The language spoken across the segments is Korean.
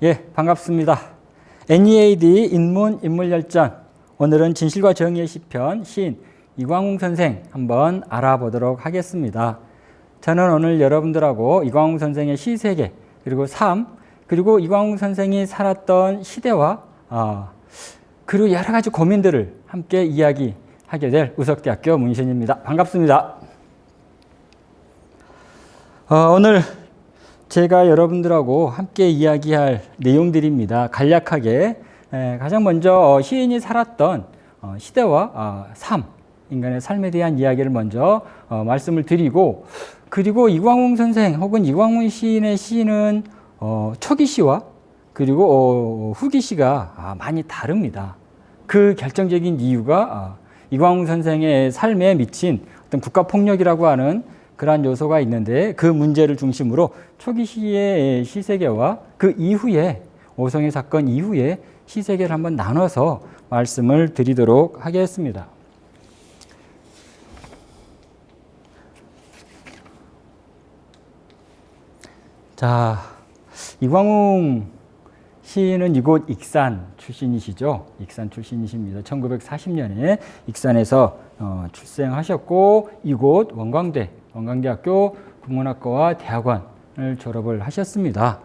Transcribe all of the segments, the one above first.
예, 반갑습니다. NEAD 인문 인물열전. 오늘은 진실과 정의의 시편 시인 이광웅 선생 한번 알아보도록 하겠습니다. 저는 오늘 여러분들하고 이광웅 선생의 시세계 그리고 삶 그리고 이광웅 선생이 살았던 시대와 그리고 여러 가지 고민들을 함께 이야기하게 될 우석대학교 문신입니다. 반갑습니다. 오늘 제가 여러분들하고 함께 이야기할 내용들입니다. 간략하게 가장 먼저 시인이 살았던 시대와 삶, 인간의 삶에 대한 이야기를 먼저 말씀을 드리고, 그리고 이광웅 선생 혹은 이광웅 시인의 시는 초기 시와 그리고 후기 시가 많이 다릅니다. 그 결정적인 이유가 이광웅 선생의 삶에 미친 어떤 국가폭력이라고 하는 그러한 요소가 있는데, 그 문제를 중심으로 초기 시의 시세계와 그 이후에 오송의 사건 이후에 시세계를 한번 나눠서 말씀을 드리도록 하겠습니다. 자, 이광웅 시인은 이곳 익산 출신이시죠. 익산 출신이십니다. 1940년에 익산에서 출생하셨고, 이곳 원광대학교 국문학과와 대학원을 졸업을 하셨습니다.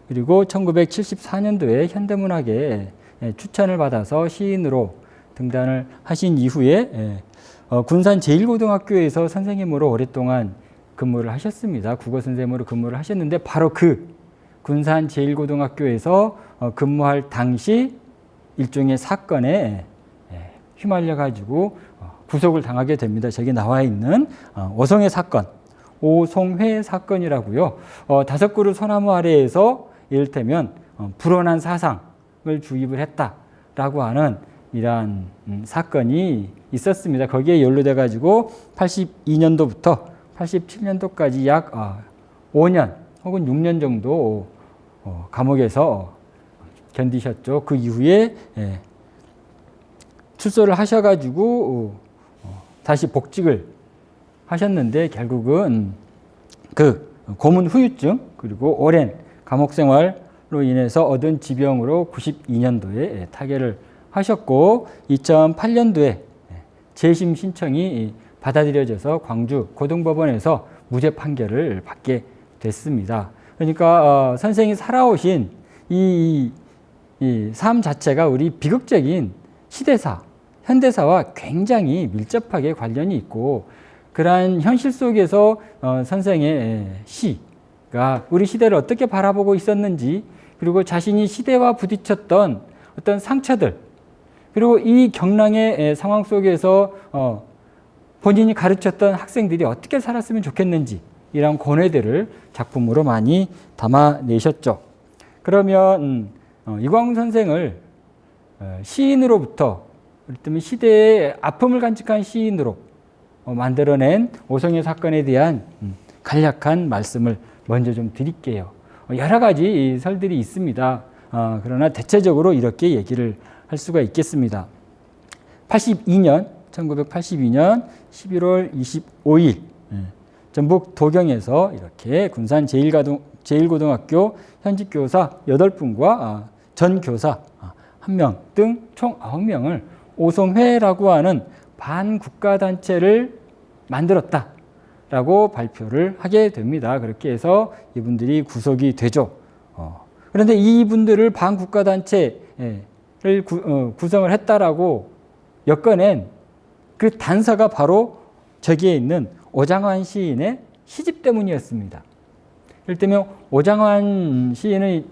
그리고 1974년도에 현대문학에 추천을 받아서 시인으로 등단을 하신 이후에 군산 제1고등학교에서 선생님으로 오랫동안 근무를 하셨습니다. 국어 선생님으로 근무를 하셨는데, 바로 그 군산 제1고등학교에서 근무할 당시 일종의 사건에 휘말려 가지고 구속을 당하게 됩니다. 저기 나와 있는 오송회 사건, 오송회 사건이라고요. 5그루 소나무 아래에서 이를테면 불온한 사상을 주입을 했다라고 하는 이러한 사건이 있었습니다. 거기에 연루돼 가지고 82년도부터 87년도까지 약 5년 혹은 6년 정도 감옥에서 견디셨죠. 그 이후에 출소를 하셔가지고 다시 복직을 하셨는데, 결국은 그 고문 후유증 그리고 오랜 감옥 생활로 인해서 얻은 지병으로 92년도에 타계를 하셨고, 2008년도에 재심 신청이 받아들여져서 광주 고등법원에서 무죄 판결을 받게 됐습니다. 그러니까 선생이 살아오신 이 삶 자체가 우리 비극적인 시대사, 현대사와 굉장히 밀접하게 관련이 있고, 그러한 현실 속에서 선생의 시가 우리 시대를 어떻게 바라보고 있었는지, 그리고 자신이 시대와 부딪혔던 어떤 상처들, 그리고 이 경랑의 상황 속에서 본인이 가르쳤던 학생들이 어떻게 살았으면 좋겠는지, 이런 고뇌들을 작품으로 많이 담아내셨죠. 그러면 이광웅 선생을 시인으로부터, 그렇다면 시대의 아픔을 간직한 시인으로 만들어낸 오송회 사건에 대한 간략한 말씀을 먼저 좀 드릴게요. 여러 가지 설들이 있습니다. 그러나 대체적으로 이렇게 얘기를 할 수가 있겠습니다. 1982년 11월 25일 전북 도경에서 이렇게 군산 제1고등학교 현직 교사 8분과 전 교사 1명 등 총 9명을 오송회라고 하는 반국가단체를 만들었다라고 발표를 하게 됩니다. 그렇게 해서 이분들이 구속이 되죠. 그런데 이분들을 반국가단체를 구성을 했다라고 엮어낸 그 단서가 바로 저기에 있는 오장환 시인의 시집 때문이었습니다. 예를 들면 오장환 시인은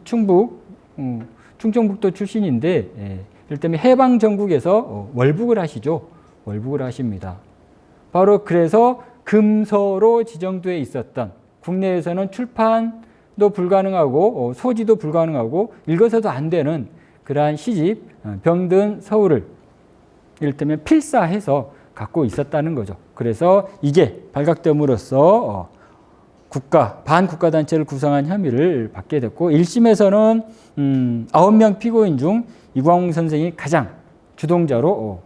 충청북도 출신인데, 예를 들면 해방 전국에서 월북을 하시죠. 월북을 하십니다. 바로 그래서 금서로 지정돼 있었던, 국내에서는 출판도 불가능하고 소지도 불가능하고 읽어서도 안 되는 그러한 시집 병든 서울을 이를테면 필사해서 갖고 있었다는 거죠. 그래서 이게 발각됨으로써 반국가단체를 구성한 혐의를 받게 됐고, 1심에서는 9명 피고인 중 이광웅 선생이 가장 주동자로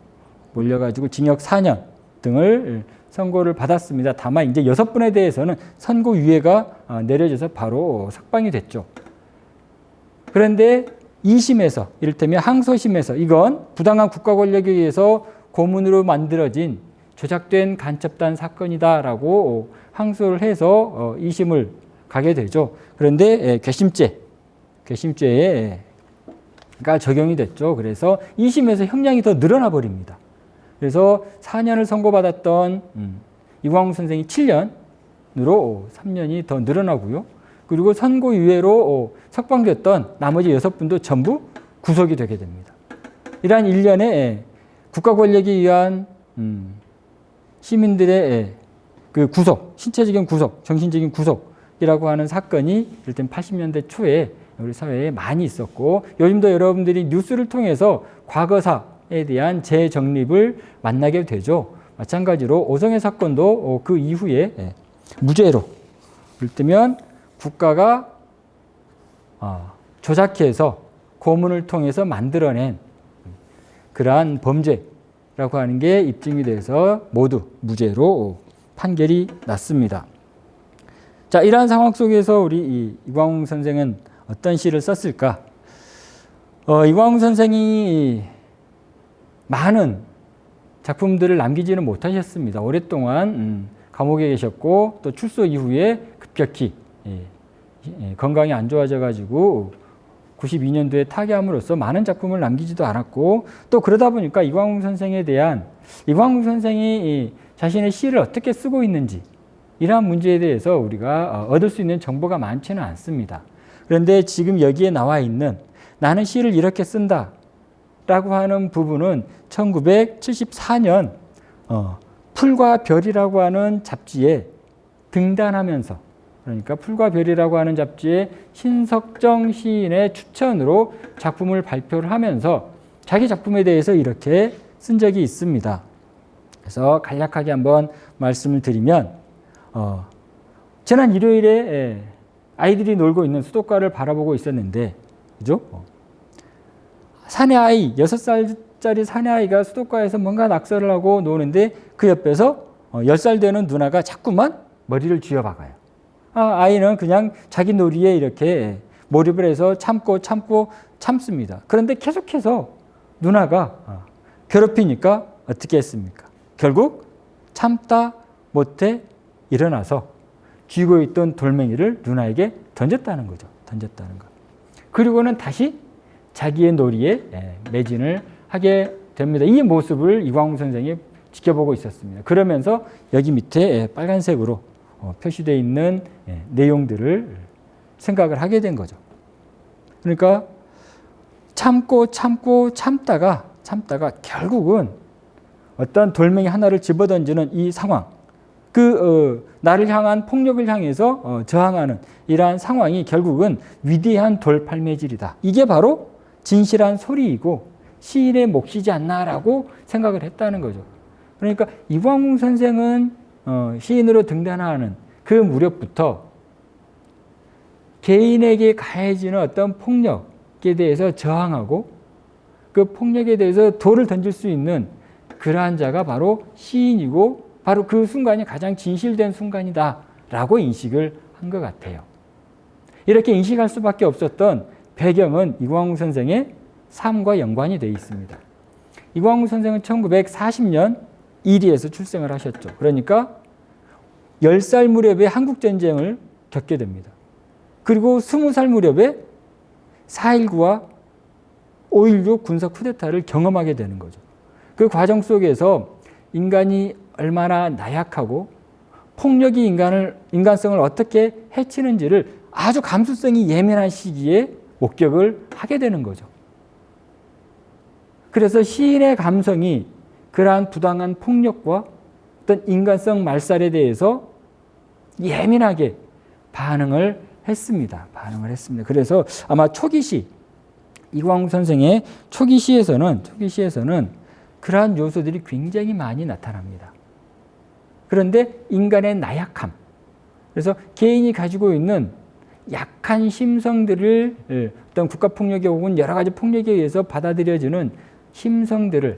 몰려가지고 징역 4년 등을 선고를 받았습니다. 다만 이제 6분에 대해서는 선고 유예가 내려져서 바로 석방이 됐죠. 그런데 2심에서 이를테면 항소심에서 이건 부당한 국가 권력에 의해서 고문으로 만들어진 조작된 간첩단 사건이다라고 항소를 해서 2심을 가게 되죠. 그런데 궤심죄가 적용이 됐죠. 그래서 2심에서 형량이 더 늘어나 버립니다. 그래서 4년을 선고받았던 이광욱 선생이 7년으로 3년이 더 늘어나고요. 그리고 선고 유예로 석방됐던 나머지 6분도 전부 구속이 되게 됩니다. 이러한 일련의 국가 권력에 의한 시민들의 그 구속, 신체적인 구속, 정신적인 구속이라고 하는 사건이 일단 80년대 초에 우리 사회에 많이 있었고, 요즘도 여러분들이 뉴스를 통해서 과거사에 대한 재정립을 만나게 되죠. 마찬가지로 오성애 사건도 그 이후에 무죄로, 이를테면 국가가 조작해서 고문을 통해서 만들어낸 그러한 범죄라고 하는 게 입증이 돼서 모두 무죄로 판결이 났습니다. 자, 이러한 상황 속에서 우리 이광욱 선생은 어떤 시를 썼을까? 이광욱 선생이 많은 작품들을 남기지는 못하셨습니다. 오랫동안 감옥에 계셨고 또 출소 이후에 급격히 건강이 안 좋아져 가지고 92년도에 타계함으로써 많은 작품을 남기지도 않았고, 또 그러다 보니까 이광욱 선생이 자신의 시를 어떻게 쓰고 있는지 이러한 문제에 대해서 우리가 얻을 수 있는 정보가 많지는 않습니다. 그런데 지금 여기에 나와 있는 나는 시를 이렇게 쓴다 라고 하는 부분은 1974년 풀과 별이라고 하는 잡지에 등단하면서, 그러니까 풀과 별이라고 하는 잡지에 신석정 시인의 추천으로 작품을 발표를 하면서 자기 작품에 대해서 이렇게 쓴 적이 있습니다. 그래서 간략하게 한번 말씀을 드리면, 지난 일요일에 아이들이 놀고 있는 수도가를 바라보고 있었는데, 그죠? 사내 아이, 6살짜리 사내 아이가 수도가에서 뭔가 낙서를 하고 노는데 그 옆에서 10살 되는 누나가 자꾸만 머리를 쥐어박아요. 아이는 그냥 자기 놀이에 이렇게 몰입을 해서 참습니다. 그런데 계속해서 누나가 괴롭히니까 어떻게 했습니까? 결국 참다 못해 일어나서 쥐고 있던 돌멩이를 누나에게 던졌다는 거죠. 그리고는 다시 자기의 놀이에 매진을 하게 됩니다. 이 모습을 이광욱 선생이 지켜보고 있었습니다. 그러면서 여기 밑에 빨간색으로 표시되어 있는 내용들을 생각을 하게 된 거죠. 그러니까 참다가 결국은 어떤 돌멩이 하나를 집어던지는 이 상황, 나를 향한 폭력을 향해서 저항하는 이러한 상황이 결국은 위대한 돌팔매질이다. 이게 바로 진실한 소리이고 시인의 몫이지 않나라고 생각을 했다는 거죠. 그러니까 이광욱 선생은 시인으로 등단하는 그 무렵부터 개인에게 가해지는 어떤 폭력에 대해서 저항하고 그 폭력에 대해서 돌을 던질 수 있는 그러한 자가 바로 시인이고, 바로 그 순간이 가장 진실된 순간이다라고 인식을 한 것 같아요. 이렇게 인식할 수밖에 없었던 배경은 이광욱 선생의 삶과 연관이 되어 있습니다. 이광욱 선생은 1940년 이리에서 출생을 하셨죠. 그러니까 10살 무렵에 한국전쟁을 겪게 됩니다. 그리고 20살 무렵에 4.19와 5.16 군사 쿠데타를 경험하게 되는 거죠. 그 과정 속에서 인간이 얼마나 나약하고 폭력이 인간성을 어떻게 해치는지를 아주 감수성이 예민한 시기에 목격을 하게 되는 거죠. 그래서 시인의 감성이 그러한 부당한 폭력과 어떤 인간성 말살에 대해서 예민하게 반응을 했습니다. 그래서 아마 초기시, 이광욱 선생의 초기시에서는 그러한 요소들이 굉장히 많이 나타납니다. 그런데 인간의 나약함, 그래서 개인이 가지고 있는 약한 심성들을 어떤 국가폭력에 혹은 여러 가지 폭력에 의해서 받아들여지는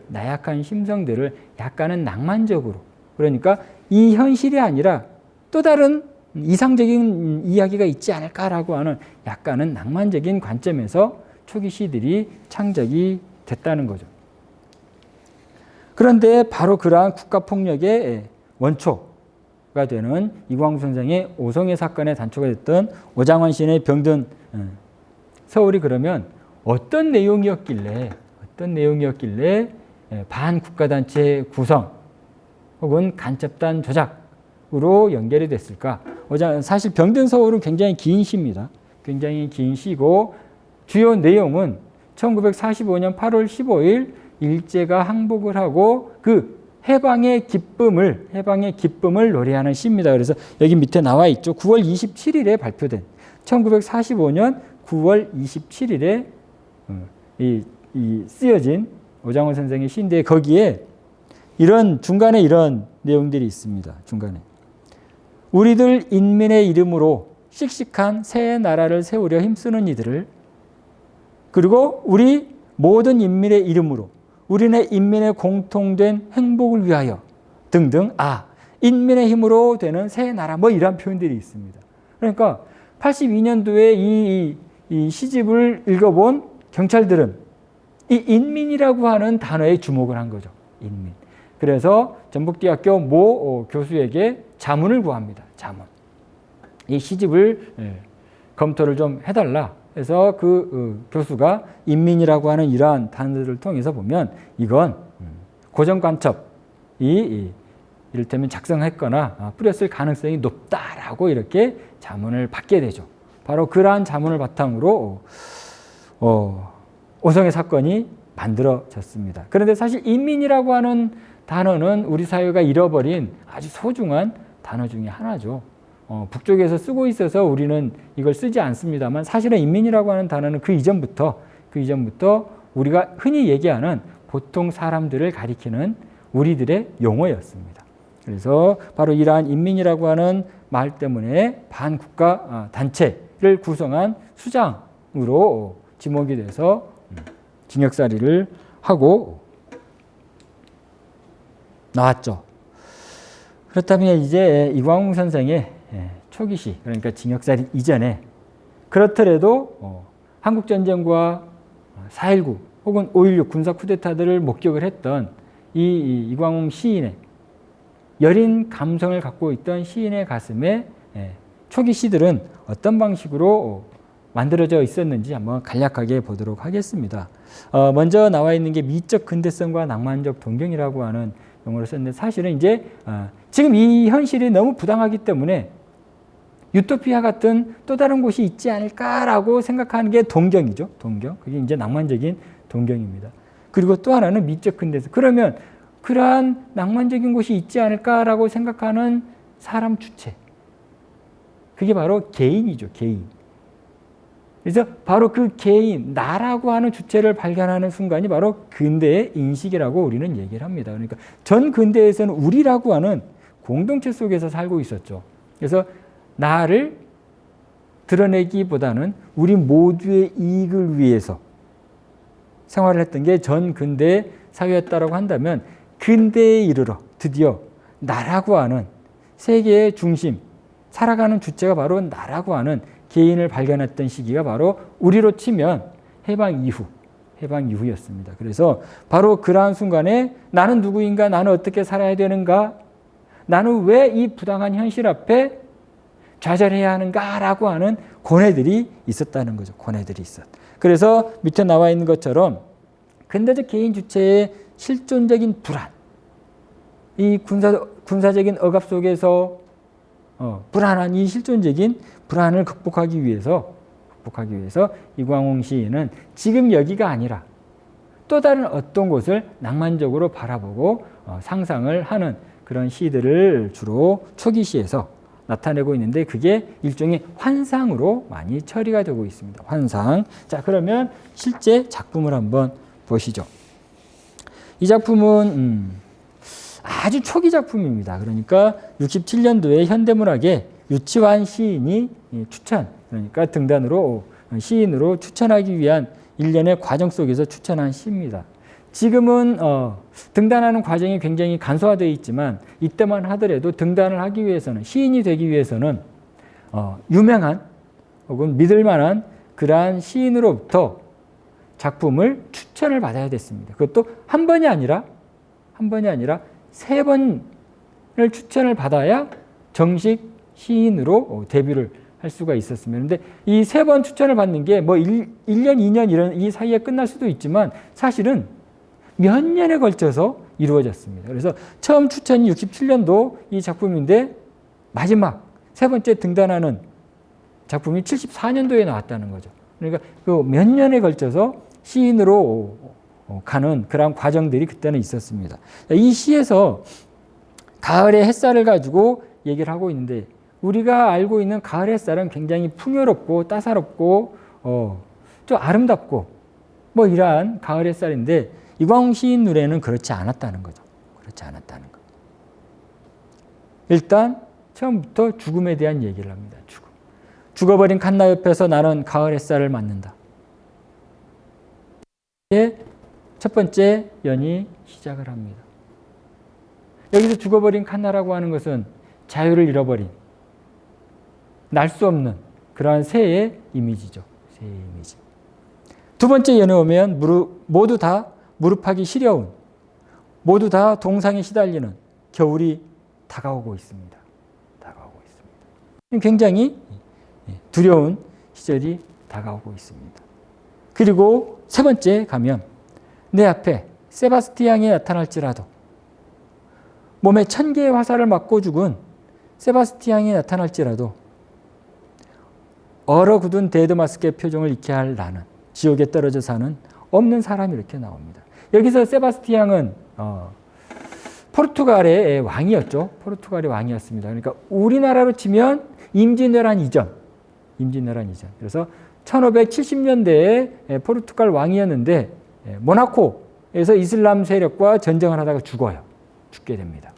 나약한 심성들을 약간은 낭만적으로, 그러니까 이 현실이 아니라 또 다른 이상적인 이야기가 있지 않을까라고 하는 약간은 낭만적인 관점에서 초기 시들이 창작이 됐다는 거죠. 그런데 바로 그러한 국가폭력의 원초가 되는 이광우 선생의 오송해 사건의 단초가 됐던 오장환 시인의 병든 서울이 그러면 어떤 내용이었길래 반국가단체 구성 혹은 간첩단 조작으로 연결이 됐을까? 사실 병든 서울은 굉장히 긴 시입니다. 굉장히 긴 시고 주요 내용은 1945년 8월 15일 일제가 항복을 하고 그 해방의 기쁨을 노래하는 시입니다. 그래서 여기 밑에 나와 있죠. 9월 27일에 발표된 1945년 9월 27일에 쓰여진 오장원 선생의 시인데 거기에 중간에 이런 내용들이 있습니다. 중간에 우리들 인민의 이름으로 씩씩한 새 나라를 세우려 힘쓰는 이들을 그리고 우리 모든 인민의 이름으로 우리네 인민의 공통된 행복을 위하여 등등 인민의 힘으로 되는 새 나라 이런 표현들이 있습니다. 그러니까 82년도에 이 시집을 읽어본 경찰들은 이 인민이라고 하는 단어에 주목을 한 거죠. 인민. 그래서 전북대학교 모 교수에게 자문을 구합니다. 자문. 이 시집을 검토를 좀 해달라. 그래서 그 교수가 인민이라고 하는 이러한 단어들을 통해서 보면 이건 고정간첩이 이를테면 작성했거나 뿌렸을 가능성이 높다라고 이렇게 자문을 받게 되죠. 바로 그러한 자문을 바탕으로 오송해 사건이 만들어졌습니다. 그런데 사실 인민이라고 하는 단어는 우리 사회가 잃어버린 아주 소중한 단어 중에 하나죠. 북쪽에서 쓰고 있어서 우리는 이걸 쓰지 않습니다만 사실은 인민이라고 하는 단어는 그 이전부터 우리가 흔히 얘기하는 보통 사람들을 가리키는 우리들의 용어였습니다. 그래서 바로 이러한 인민이라고 하는 말 때문에 반국가 단체를 구성한 수장으로 지목이 돼서 징역살이를 하고 나왔죠. 그렇다면 이제 이광우 선생의 초기시, 그러니까 징역살이 이전에 그렇더라도 한국전쟁과 4.19 혹은 5.16 군사 쿠데타들을 목격을 했던 이광우 시인의 여린 감성을 갖고 있던 시인의 가슴에 초기 시들은 어떤 방식으로 만들어져 있었는지 한번 간략하게 보도록 하겠습니다. 먼저 나와 있는 게 미적 근대성과 낭만적 동경이라고 하는 용어를 썼는데 사실은 이제 지금 이 현실이 너무 부당하기 때문에 유토피아 같은 또 다른 곳이 있지 않을까라고 생각하는 게 동경이죠. 동경. 그게 이제 낭만적인 동경입니다. 그리고 또 하나는 미적 근대성. 그러면 그러한 낭만적인 곳이 있지 않을까라고 생각하는 사람 주체. 그게 바로 개인이죠. 개인. 그래서 바로 그 개인, 나라고 하는 주체를 발견하는 순간이 바로 근대의 인식이라고 우리는 얘기를 합니다. 그러니까 전 근대에서는 우리라고 하는 공동체 속에서 살고 있었죠. 그래서 나를 드러내기보다는 우리 모두의 이익을 위해서 생활을 했던 게 전 근대 사회였다고 한다면 근대에 이르러 드디어 나라고 하는 세계의 중심, 살아가는 주체가 바로 나라고 하는 개인을 발견했던 시기가 바로 우리로 치면 해방 이후였습니다. 그래서 바로 그러한 순간에 나는 누구인가, 나는 어떻게 살아야 되는가, 나는 왜 이 부당한 현실 앞에 좌절해야 하는가라고 하는 고뇌들이 있었다는 거죠. 고뇌들이 있었. 그래서 밑에 나와 있는 것처럼 근대적 개인 주체의 실존적인 불안, 이 군사적인 억압 속에서 불안한 이 실존적인 불안을 극복하기 위해서 이광웅 시인은 지금 여기가 아니라 또 다른 어떤 곳을 낭만적으로 바라보고 상상을 하는 그런 시들을 주로 초기 시에서 나타내고 있는데 그게 일종의 환상으로 많이 처리가 되고 있습니다. 환상. 자, 그러면 실제 작품을 한번 보시죠. 이 작품은 아주 초기 작품입니다. 그러니까 67년도에 현대문학에 유치환 시인이 추천, 그러니까 등단으로 시인으로 추천하기 위한 일련의 과정 속에서 추천한 시입니다. 지금은 등단하는 과정이 굉장히 간소화되어 있지만 이때만 하더라도 등단을 하기 위해서는, 시인이 되기 위해서는 유명한 혹은 믿을 만한 그러한 시인으로부터 작품을 추천을 받아야 됐습니다. 그것도 한 번이 아니라 세 번을 추천을 받아야 정식 시인으로 데뷔를 할 수가 있었습니다. 그런데 이 세 번 추천을 받는 게 뭐 1년, 2년 이런 이 사이에 끝날 수도 있지만 사실은 몇 년에 걸쳐서 이루어졌습니다. 그래서 처음 추천이 67년도 이 작품인데 마지막 세 번째 등단하는 작품이 74년도에 나왔다는 거죠. 그러니까 그 몇 년에 걸쳐서 시인으로 가는 그런 과정들이 그때는 있었습니다. 이 시에서 가을의 햇살을 가지고 얘기를 하고 있는데 우리가 알고 있는 가을 햇살은 굉장히 풍요롭고 따사롭고 좀 아름답고 뭐 이러한 가을 햇살인데 이광웅 시인 눈에는 그렇지 않았다는 거죠. 그렇지 않았다는 거. 일단 처음부터 죽음에 대한 얘기를 합니다. 죽음. 죽어버린 칸나 옆에서 나는 가을 햇살을 맞는다. 첫 번째 연이 시작을 합니다. 여기서 죽어버린 칸나라고 하는 것은 자유를 잃어버린 날 수 없는 그러한 새의 이미지죠. 새의 이미지. 두 번째 연에 오면 모두 다 무릎하기 시려운 모두 다 동상에 시달리는 겨울이 다가오고 있습니다. 다가오고 있습니다. 굉장히 두려운 시절이 다가오고 있습니다. 그리고 세 번째 가면 내 앞에 세바스티앙이 나타날지라도 몸에 1000개의 화살을 맞고 죽은 세바스티앙이 나타날지라도 얼어굳은 데드마스크의 표정을 잊게 할 나는 지옥에 떨어져 사는 없는 사람이 이렇게 나옵니다. 여기서 세바스티앙은 포르투갈의 왕이었죠. 포르투갈의 왕이었습니다. 그러니까 우리나라로 치면 임진왜란 이전. 그래서 1570년대에 포르투갈 왕이었는데 모나코에서 이슬람 세력과 전쟁을 하다가 죽게 됩니다.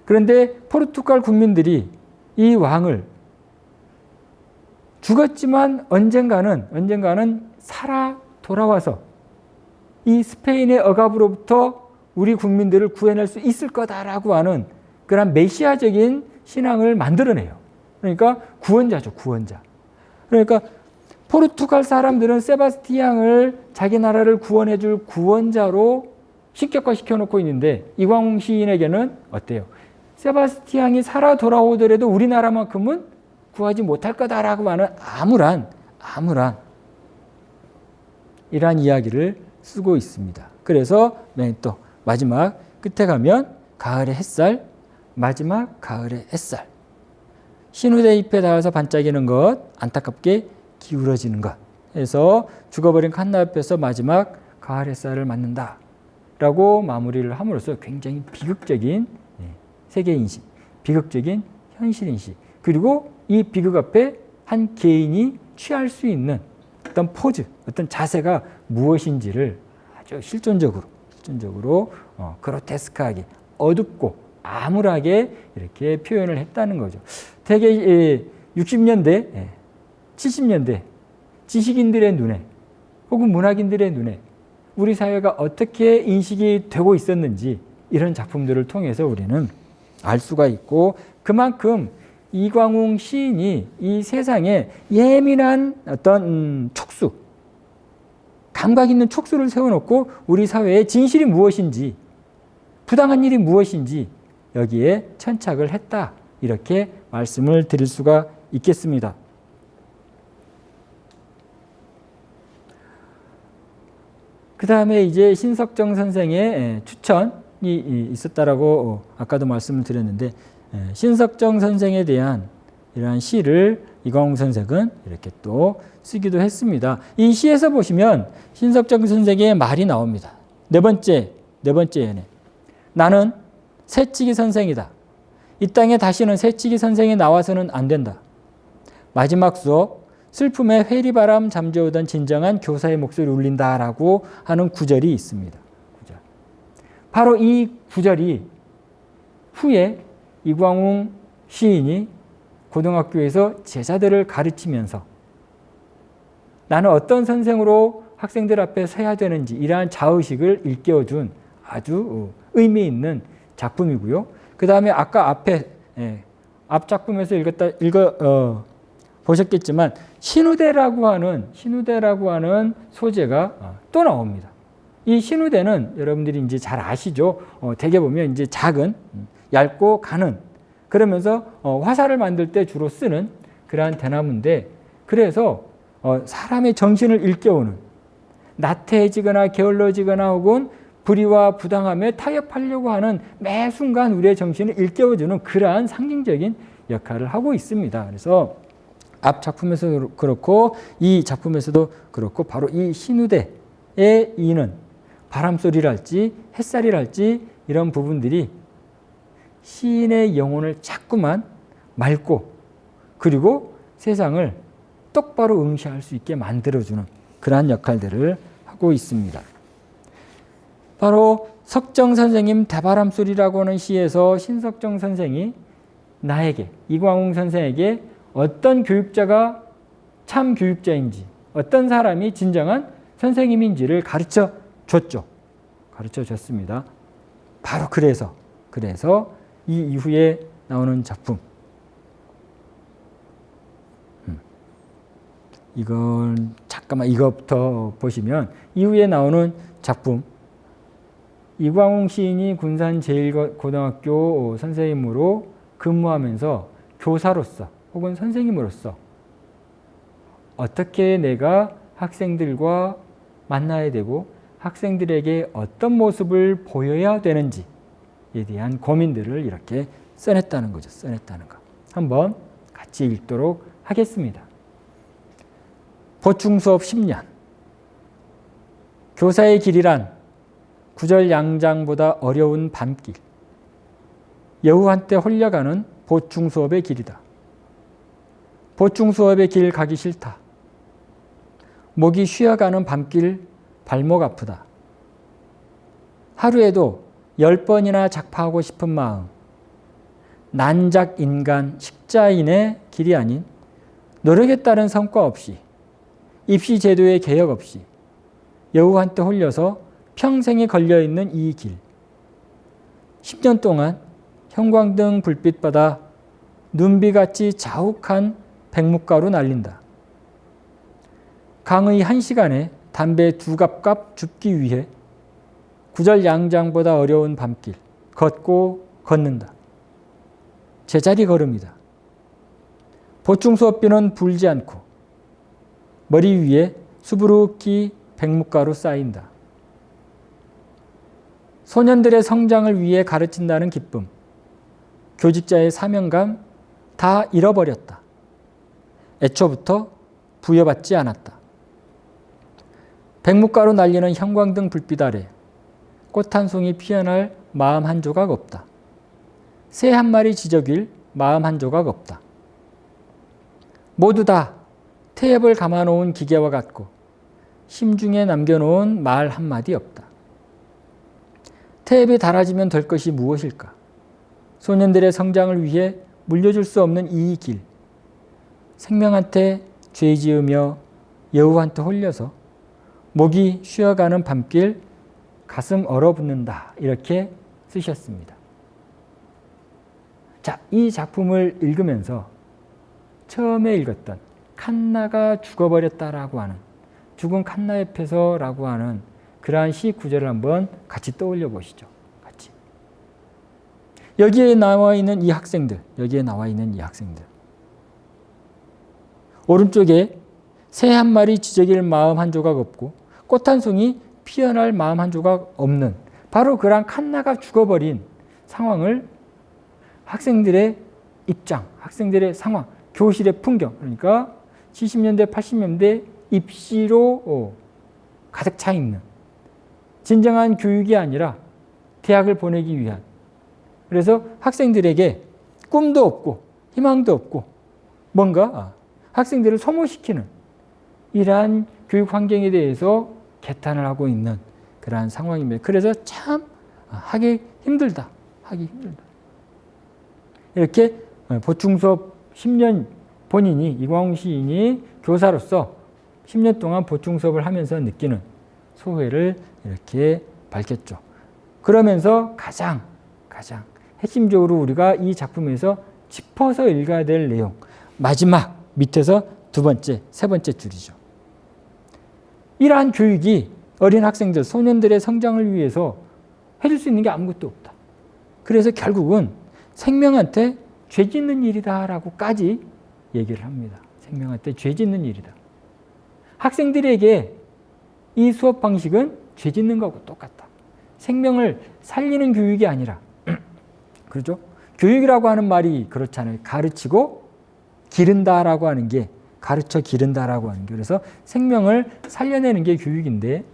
그런데 포르투갈 국민들이 이 왕을 죽었지만 언젠가는 살아 돌아와서 이 스페인의 억압으로부터 우리 국민들을 구해낼 수 있을 거다라고 하는 그런 메시아적인 신앙을 만들어내요. 그러니까 구원자죠, 구원자. 그러니까 포르투갈 사람들은 세바스티앙을 자기 나라를 구원해줄 구원자로 신격화시켜 놓고 있는데 이광웅 시인에게는 어때요? 세바스티앙이 살아 돌아오더라도 우리나라만큼은 구하지 못할 거다라고 하는 암울한 이러한 이야기를 쓰고 있습니다. 그래서 또 마지막 끝에 가면 가을의 햇살, 마지막 가을의 햇살. 신우대 잎에 닿아서 반짝이는 것, 안타깝게 기울어지는 것. 해서 죽어버린 칸나 옆에서 마지막 가을 햇살을 맞는다. 라고 마무리를 함으로써 굉장히 비극적인 세계인식, 비극적인 현실인식. 그리고 이 비극 앞에 한 개인이 취할 수 있는 어떤 포즈, 어떤 자세가 무엇인지를 아주 실존적으로 그로테스크하게 어둡고 암울하게 이렇게 표현을 했다는 거죠. 되게 60년대, 70년대 지식인들의 눈에 혹은 문학인들의 눈에 우리 사회가 어떻게 인식이 되고 있었는지 이런 작품들을 통해서 우리는 알 수가 있고 그만큼 이광웅 시인이 이 세상에 예민한 어떤 촉수, 감각 있는 촉수를 세워놓고 우리 사회의 진실이 무엇인지, 부당한 일이 무엇인지 여기에 천착을 했다. 이렇게 말씀을 드릴 수가 있겠습니다. 그 다음에 이제 신석정 선생의 추천이 있었다라고 아까도 말씀을 드렸는데 신석정 선생에 대한 이러한 시를 이광웅 선생은 이렇게 또 쓰기도 했습니다. 이 시에서 보시면 신석정 선생의 말이 나옵니다. 네 번째 연에 나는 새치기 선생이다. 이 땅에 다시는 새치기 선생이 나와서는 안 된다. 마지막 수업 슬픔에 회리바람 잠재우던 진정한 교사의 목소리 울린다라고 하는 구절이 있습니다. 바로 이 구절이 후에 이광웅 시인이 고등학교에서 제자들을 가르치면서 나는 어떤 선생으로 학생들 앞에 서야 되는지 이러한 자의식을 일깨워준 아주 의미 있는 작품이고요. 그 다음에 아까 앞 작품에서 보셨겠지만 신우대라고 하는 소재가 또 나옵니다. 이 신우대는 여러분들이 이제 잘 아시죠? 대개 보면 이제 작은, 얇고 가는, 그러면서 화살을 만들 때 주로 쓰는 그러한 대나무인데, 그래서 사람의 정신을 일깨우는, 나태해지거나 게을러지거나 혹은 불의와 부당함에 타협하려고 하는 매 순간 우리의 정신을 일깨워주는 그러한 상징적인 역할을 하고 있습니다. 그래서 앞 작품에서도 그렇고 이 작품에서도 그렇고 바로 이 신우대의 이는 바람소리랄지 햇살이랄지 이런 부분들이 시인의 영혼을 자꾸만 맑고 그리고 세상을 똑바로 응시할 수 있게 만들어주는 그러한 역할들을 하고 있습니다. 바로 석정 선생님 대바람소리라고 하는 시에서 신석정 선생이 나에게, 이광웅 선생에게 어떤 교육자가 참 교육자인지, 어떤 사람이 진정한 선생님인지를 가르쳐 줬죠. 가르쳐 줬습니다. 바로 그래서 이 이후에 나오는 작품, 이건 잠깐만 이것부터 보시면 이후에 나오는 작품, 이광웅 시인이 군산 제1고등학교 선생님으로 근무하면서 교사로서 혹은 선생님으로서 어떻게 내가 학생들과 만나야 되고 학생들에게 어떤 모습을 보여야 되는지에 대한 고민들을 이렇게 써냈다는 거죠. 써냈다는 거. 한번 같이 읽도록 하겠습니다. 보충수업 10년. 교사의 길이란 구절양장보다 어려운 밤길. 여우 한때 홀려가는 보충수업의 길이다. 보충수업의 길 가기 싫다. 목이 쉬어가는 밤길 발목 아프다. 하루에도 10번이나 작파하고 싶은 마음. 난작 인간 식자인의 길이 아닌 노력에 따른 성과 없이 입시 제도의 개혁 없이 여우 한때 홀려서 평생에 걸려있는 이 길. 10년 동안 형광등 불빛 받아 눈비같이 자욱한 백묵가루 날린다. 강의 1시간에 담배 2갑갑 줍기 위해 구절양장보다 어려운 밤길 걷고 걷는다. 제자리 걸음이다. 보충수업비는 불지 않고 머리 위에 수부룩히 백묵가루 쌓인다. 소년들의 성장을 위해 가르친다는 기쁨, 교직자의 사명감 다 잃어버렸다. 애초부터 부여받지 않았다. 백묵가루 날리는 형광등 불빛 아래 꽃 한 송이 피어날 마음 한 조각 없다. 새 한 마리 지저귀일 마음 한 조각 없다. 모두 다 태엽을 감아놓은 기계와 같고 심중에 남겨놓은 말 한마디 없다. 태엽이 닳아지면 될 것이 무엇일까? 소년들의 성장을 위해 물려줄 수 없는 이 길. 생명한테 죄 지으며 여우한테 홀려서 목이 쉬어가는 밤길 가슴 얼어붙는다. 이렇게 쓰셨습니다. 자, 이 작품을 읽으면서 처음에 읽었던 칸나가 죽어버렸다라고 하는, 죽은 칸나 옆에서라고 하는 그러한 시 구절을 한번 같이 떠올려 보시죠. 같이. 여기에 나와 있는 이 학생들, 오른쪽에 새 한 마리 지저귀일 마음 한 조각 없고 꽃 한 송이 피어날 마음 한 조각 없는 바로 그러한 칸나가 죽어버린 상황을 학생들의 입장, 학생들의 상황, 교실의 풍경, 그러니까 70년대, 80년대 입시로 가득 차 있는 진정한 교육이 아니라 대학을 보내기 위한, 그래서 학생들에게 꿈도 없고 희망도 없고 뭔가 학생들을 소모시키는 이러한 교육 환경에 대해서 개탄을 하고 있는 그러한 상황입니다. 그래서 참 하기 힘들다. 이렇게 보충수업 10년 본인이, 이광웅 시인이 교사로서 10년 동안 보충수업을 하면서 느끼는 소회를 이렇게 밝혔죠. 그러면서 가장 핵심적으로 우리가 이 작품에서 짚어서 읽어야 될 내용. 마지막 밑에서 두 번째, 세 번째 줄이죠. 이러한 교육이 어린 학생들, 소년들의 성장을 위해서 해줄 수 있는 게 아무것도 없다. 그래서 결국은 생명한테 죄 짓는 일이다라고까지 얘기를 합니다. 생명한테 죄 짓는 일이다. 학생들에게 이 수업 방식은 죄 짓는 거하고 똑같다. 생명을 살리는 교육이 아니라, 그렇죠? 교육이라고 하는 말이 그렇잖아요. 가르치고 기른다라고 하는 게, 가르쳐 기른다라고 하는 게, 그래서 생명을 살려내는 게 교육인데,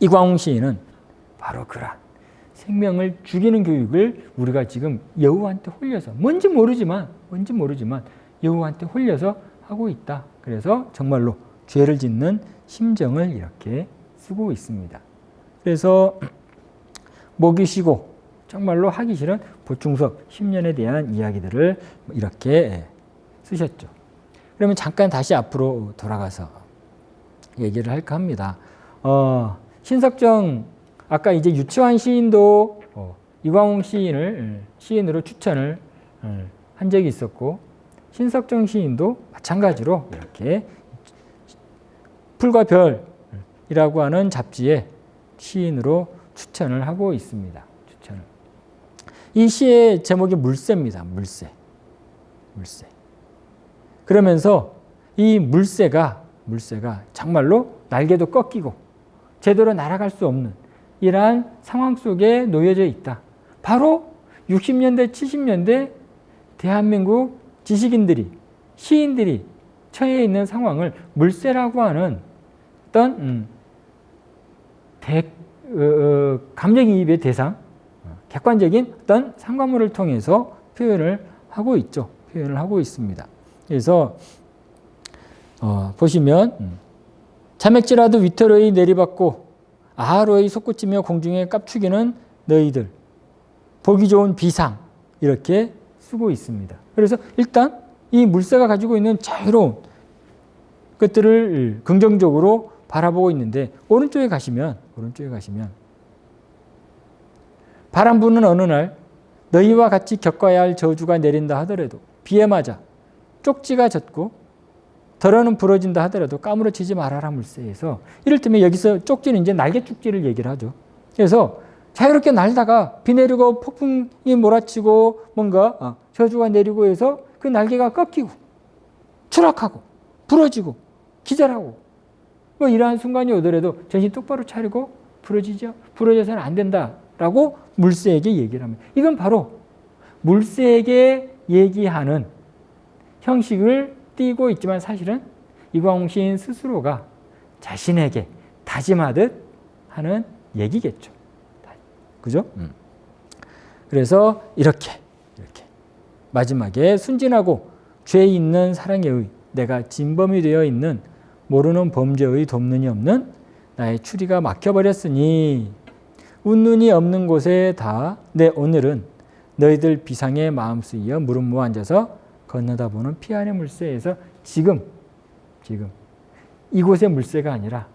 이광웅 시인은 바로 그러한 생명을 죽이는 교육을 우리가 지금 여우한테 홀려서, 뭔지 모르지만 여우한테 홀려서 하고 있다. 그래서 정말로 죄를 짓는 심정을 이렇게 쓰고 있습니다. 그래서 목이 쉬고 정말로 하기 싫은 보충수업 10년에 대한 이야기들을 이렇게 쓰셨죠. 그러면 잠깐 다시 앞으로 돌아가서 얘기를 할까 합니다. 신석정, 아까 이제 유치환 시인도 이광웅 시인으로 추천을 한 적이 있었고, 신석정 시인도 마찬가지로 이렇게 풀과 별이라고 하는 잡지에 시인으로 추천을 하고 있습니다. 이 시의 제목이 물새입니다. 물새. 그러면서 이 물새가 정말로 날개도 꺾이고 제대로 날아갈 수 없는 이러한 상황 속에 놓여져 있다. 바로 60년대, 70년대 대한민국 지식인들이, 시인들이 처해 있는 상황을 물새라고 하는 어떤 감정이입의 대상, 객관적인 어떤 상관물을 통해서 표현을 하고 있죠. 표현을 하고 있습니다. 그래서 보시면 자맥지라도 위태로이 내리받고 아하로이 솟구치며 공중에 깝추기는 너희들 보기 좋은 비상, 이렇게 쓰고 있습니다. 그래서 일단 이 물새가 가지고 있는 자유로운 것들을 긍정적으로 바라보고 있는데, 오른쪽에 가시면 바람 부는 어느 날 너희와 같이 겪어야 할 저주가 내린다 하더라도, 비에 맞아 쪽지가 젖고 덜어는 부러진다 하더라도 까무러치지 말아라 물새에서, 이를테면 여기서 쪽지는 이제 날개 쪽지를 얘기를 하죠. 그래서 자유롭게 날다가 비 내리고 폭풍이 몰아치고 뭔가 저주가 내리고 해서 그 날개가 꺾이고 추락하고 부러지고 기절하고 뭐 이러한 순간이 오더라도 정신 똑바로 차리고 부러져서는 안 된다라고 물새에게 얘기를 합니다. 이건 바로 물새에게 얘기하는 형식을 띠고 있지만 사실은 이광웅 시인 스스로가 자신에게 다짐하듯 하는 얘기겠죠. 그죠? 그래서 이렇게 마지막에 순진하고 죄 있는 사랑에 의 내가 진범이 되어 있는 모르는 범죄의 돕는이 없는 나의 추리가 막혀버렸으니 웃눈이 없는 곳에 다 내 오늘은 너희들 비상의 마음 쓰이어 무릎 모아 앉아서 건너다 보는 피안의 물새에서 지금 이곳의 물새가 아니라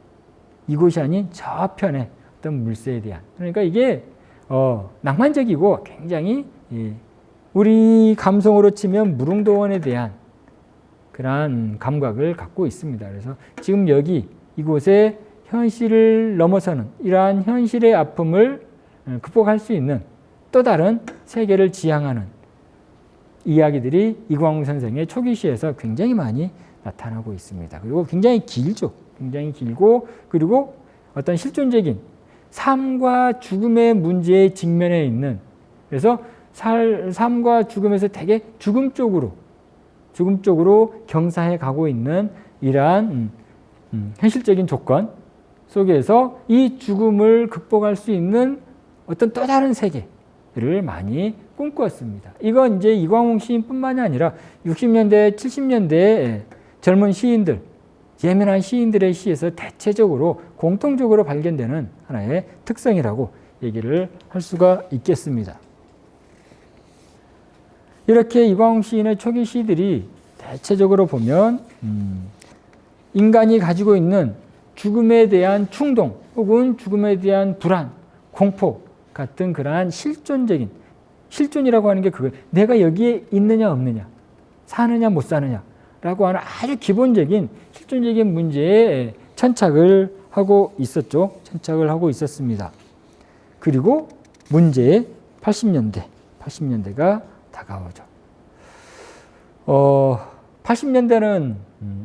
이곳이 아닌 저편의 어떤 물새에 대한, 그러니까 이게 낭만적이고 굉장히 우리 감성으로 치면 무릉도원에 대한 그러한 감각을 갖고 있습니다. 그래서 지금 여기 이곳에 현실을 넘어서는 이러한 현실의 아픔을 극복할 수 있는 또 다른 세계를 지향하는 이야기들이 이광웅 선생의 초기 시에서 굉장히 많이 나타나고 있습니다. 그리고 굉장히 길죠. 굉장히 길고, 그리고 어떤 실존적인 삶과 죽음의 문제에 직면해 있는, 그래서 삶과 죽음에서 되게 죽음 쪽으로 경사해 가고 있는 이러한 현실적인 조건 속에서 이 죽음을 극복할 수 있는 어떤 또 다른 세계를 많이 꿈꾸었습니다. 이건 이제 이광웅 시인뿐만이 아니라 60년대, 70년대 젊은 시인들, 예민한 시인들의 시에서 대체적으로 공통적으로 발견되는 하나의 특성이라고 얘기를 할 수가 있겠습니다. 이렇게 이광웅 시인의 초기 시들이 대체적으로 보면 인간이 가지고 있는 죽음에 대한 충동 혹은 죽음에 대한 불안, 공포 같은 그러한 실존적인 실존이라고 하는 게 그거예요. 내가 여기에 있느냐 없느냐, 사느냐 못 사느냐라고 하는 아주 기본적인 실존적인 문제에 천착을 하고 있었죠. 천착을 하고 있었습니다. 그리고 문제의 80년대가 다가오죠. 80년대는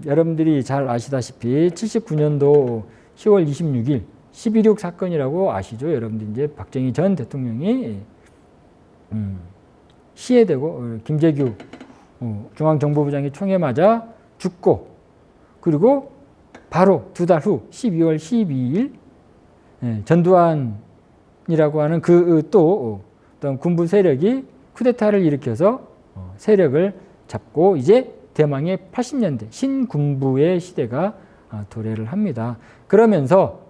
여러분들이 잘 아시다시피 79년도 10월 26일 12.6 사건이라고 아시죠? 여러분들 이제 박정희 전 대통령이 시해되고 김재규 중앙정보부장이 총에 맞아 죽고, 그리고 바로 두 달 후 12월 12일 전두환이라고 하는 그 또 어떤 군부 세력이 쿠데타를 일으켜서 세력을 잡고 이제 대망의 80년대 신군부의 시대가 도래를 합니다. 그러면서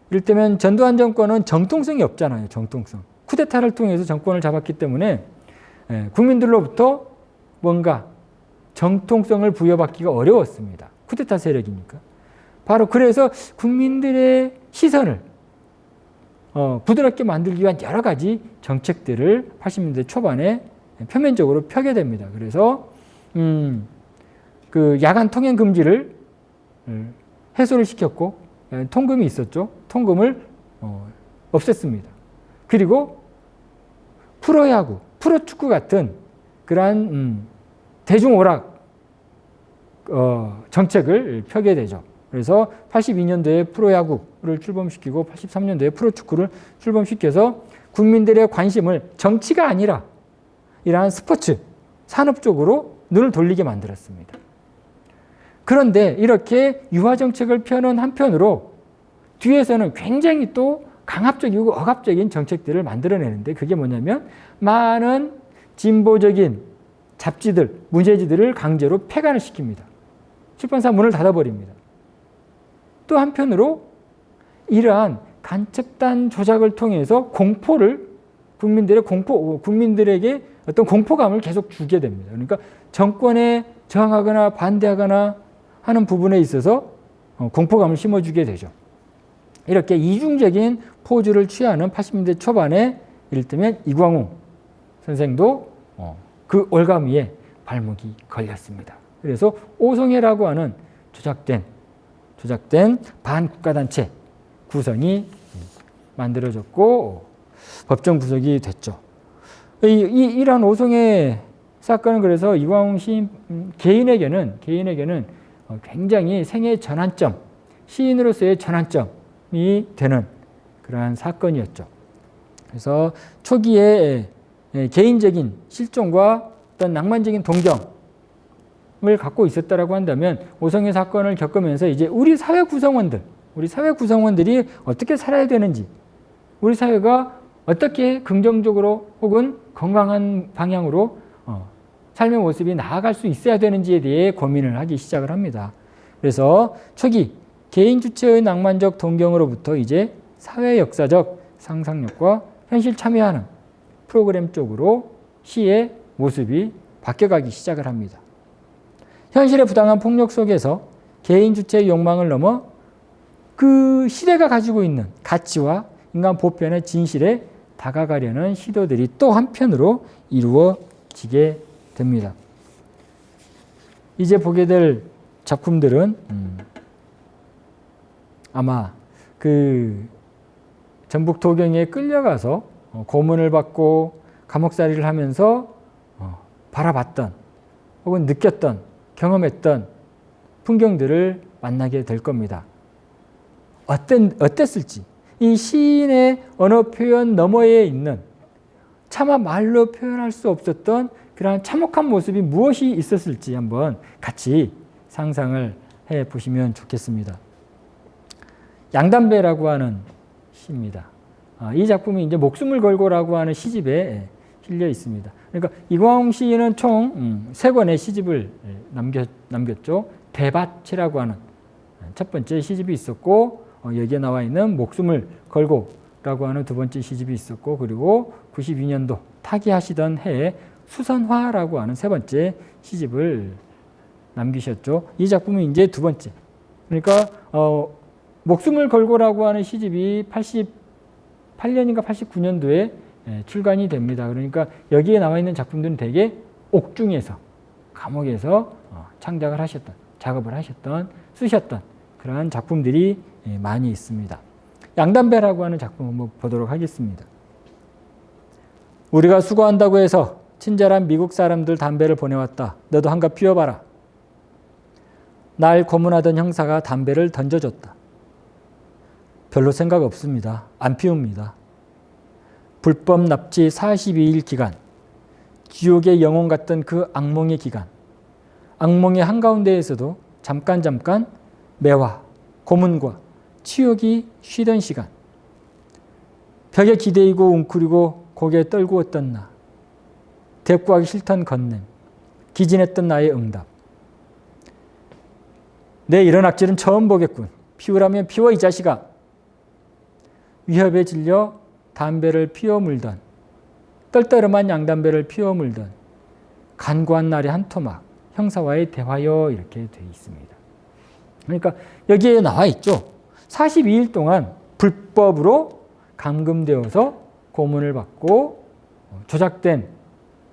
이를테면 전두환 정권은 정통성이 없잖아요. 정통성. 쿠데타를 통해서 정권을 잡았기 때문에 국민들로부터 뭔가 정통성을 부여받기가 어려웠습니다. 쿠데타 세력이니까. 바로 그래서 국민들의 시선을 부드럽게 만들기 위한 여러 가지 정책들을 80년대 초반에 표면적으로 펴게 됩니다. 그래서 그 야간 통행 금지를 해소를 시켰고, 통금이 있었죠. 통금을 없앴습니다. 그리고 프로야구, 프로축구 같은 그러한 대중오락 정책을 펴게 되죠. 그래서 82년도에 프로야구를 출범시키고 83년도에 프로축구를 출범시켜서 국민들의 관심을 정치가 아니라 이러한 스포츠, 산업 쪽으로 눈을 돌리게 만들었습니다. 그런데 이렇게 유화 정책을 펴는 한편으로 뒤에서는 굉장히 또 강압적이고 억압적인 정책들을 만들어내는데, 그게 뭐냐면 많은 진보적인 잡지들, 문제지들을 강제로 폐간을 시킵니다. 출판사 문을 닫아버립니다. 또 한편으로 이러한 간첩단 조작을 통해서 공포를 국민들에게 어떤 공포감을 계속 주게 됩니다. 그러니까 정권에 저항하거나 반대하거나 하는 부분에 있어서 공포감을 심어주게 되죠. 이렇게 이중적인 포즈를 취하는 80년대 초반에 이를테면 이광웅 선생도 그 올가미에 발목이 걸렸습니다. 그래서 오성애라고 하는 조작된 반국가단체 구성이 만들어졌고 법정 구속이 됐죠. 이러한 오성애 사건은 그래서 이광웅 시인 개인에게는 굉장히 생애 전환점, 시인으로서의 전환점이 되는 그러한 사건이었죠. 그래서 초기에 개인적인 실존과 어떤 낭만적인 동경을 갖고 있었다라고 한다면, 오성애 사건을 겪으면서 이제 우리 사회 구성원들이 어떻게 살아야 되는지, 우리 사회가 어떻게 긍정적으로 혹은 건강한 방향으로 삶의 모습이 나아갈 수 있어야 되는지에 대해 고민을 하기 시작을 합니다. 그래서 초기 개인 주체의 낭만적 동경으로부터 이제 사회 역사적 상상력과 현실 참여하는 프로그램 쪽으로 시의 모습이 바뀌어가기 시작을 합니다. 현실의 부당한 폭력 속에서 개인 주체의 욕망을 넘어 그 시대가 가지고 있는 가치와 인간 보편의 진실에 다가가려는 시도들이 또 한편으로 이루어지게 됩니다. 이제 보게 될 작품들은 아마 그 전북 도경에 끌려가서 고문을 받고 감옥살이를 하면서 바라봤던 혹은 느꼈던 경험했던 풍경들을 만나게 될 겁니다. 어땠을지, 이 시인의 언어 표현 너머에 있는 차마 말로 표현할 수 없었던 그러한 참혹한 모습이 무엇이 있었을지 한번 같이 상상을 해 보시면 좋겠습니다. 양담배라고 하는 시입니다. 이 작품이 이제 목숨을 걸고라고 하는 시집에 실려 있습니다. 그러니까 이광웅 시인은 총 3권의 시집을 남겼죠. 대밭이라고 하는 첫 번째 시집이 있었고, 여기에 나와 있는 목숨을 걸고라고 하는 두 번째 시집이 있었고, 그리고 92년도 타기하시던 해에 수선화라고 하는 세 번째 시집을 남기셨죠. 이 작품은 이제 두 번째. 그러니까 목숨을 걸고라고 하는 시집이 88년인가 89년도에 출간이 됩니다. 그러니까 여기에 나와 있는 작품들은 대개 옥중에서, 감옥에서 창작을 하셨던, 작업을 하셨던, 쓰셨던 그러한 작품들이 많이 있습니다. 양담배라고 하는 작품 한번 보도록 하겠습니다. 우리가 수고한다고 해서 친절한 미국 사람들 담배를 보내왔다. 너도 한갑 피워봐라. 날 고문하던 형사가 담배를 던져줬다. 별로 생각 없습니다. 안 피웁니다. 불법 납치 42일 기간, 지옥의 영혼 같던 그 악몽의 기간, 악몽의 한가운데에서도 잠깐 매와 고문과 치욕이 쉬던 시간, 벽에 기대이고 웅크리고 고개 떨구었던 나, 대꾸하기 싫던 건냄, 기진했던 나의 응답. 내 이런 악질은 처음 보겠군. 피우라면 피워 이 자식아. 위협에 질려 담배를 피워 물던, 떨떠름한 양담배를 피워 물던 간구한 날의 한 토막, 형사와의 대화여 이렇게 되어 있습니다. 그러니까 여기에 나와 있죠. 42일 동안 불법으로 감금되어서 고문을 받고 조작된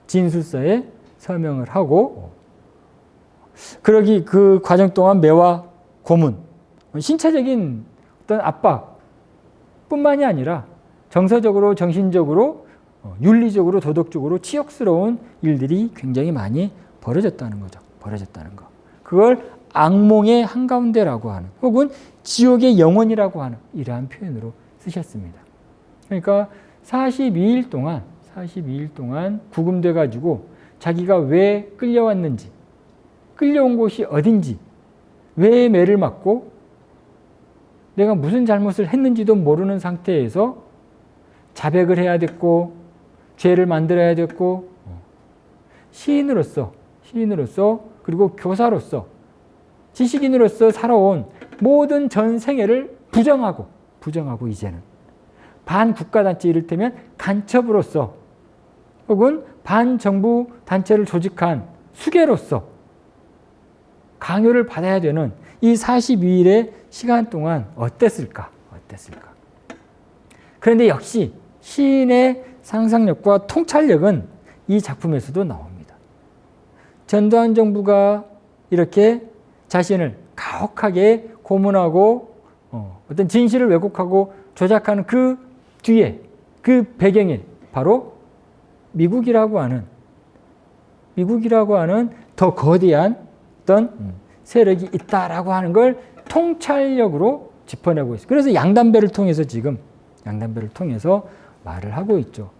진술서에 서명을 하고, 그러기 그 과정 동안 매와 고문, 신체적인 어떤 압박뿐만이 아니라 정서적으로, 정신적으로, 윤리적으로, 도덕적으로 치욕스러운 일들이 굉장히 많이 벌어졌다는 거죠. 벌어졌다는 거. 그걸 악몽의 한가운데라고 하는, 혹은 지옥의 영혼이라고 하는 이러한 표현으로 쓰셨습니다. 그러니까 42일 동안 구금돼 가지고 자기가 왜 끌려왔는지, 끌려온 곳이 어딘지, 왜 매를 맞고 내가 무슨 잘못을 했는지도 모르는 상태에서 자백을 해야 됐고, 죄를 만들어야 됐고, 시인으로서 그리고 교사로서, 지식인으로서 살아온 모든 전 생애를 부정하고 이제는 반국가단체, 이를테면 간첩으로서 혹은 반정부 단체를 조직한 수괴로서 강요를 받아야 되는 이 42일의 시간 동안 어땠을까? 그런데 역시 시인의 상상력과 통찰력은 이 작품에서도 나옵니다. 전두환 정부가 이렇게 자신을 가혹하게 고문하고 어떤 진실을 왜곡하고 조작하는 그 뒤에, 그 배경에 바로 미국이라고 하는 더 거대한 어떤 세력이 있다라고 하는 걸 통찰력으로 짚어내고 있어요. 그래서 양담배를 통해서 말을 하고 있죠.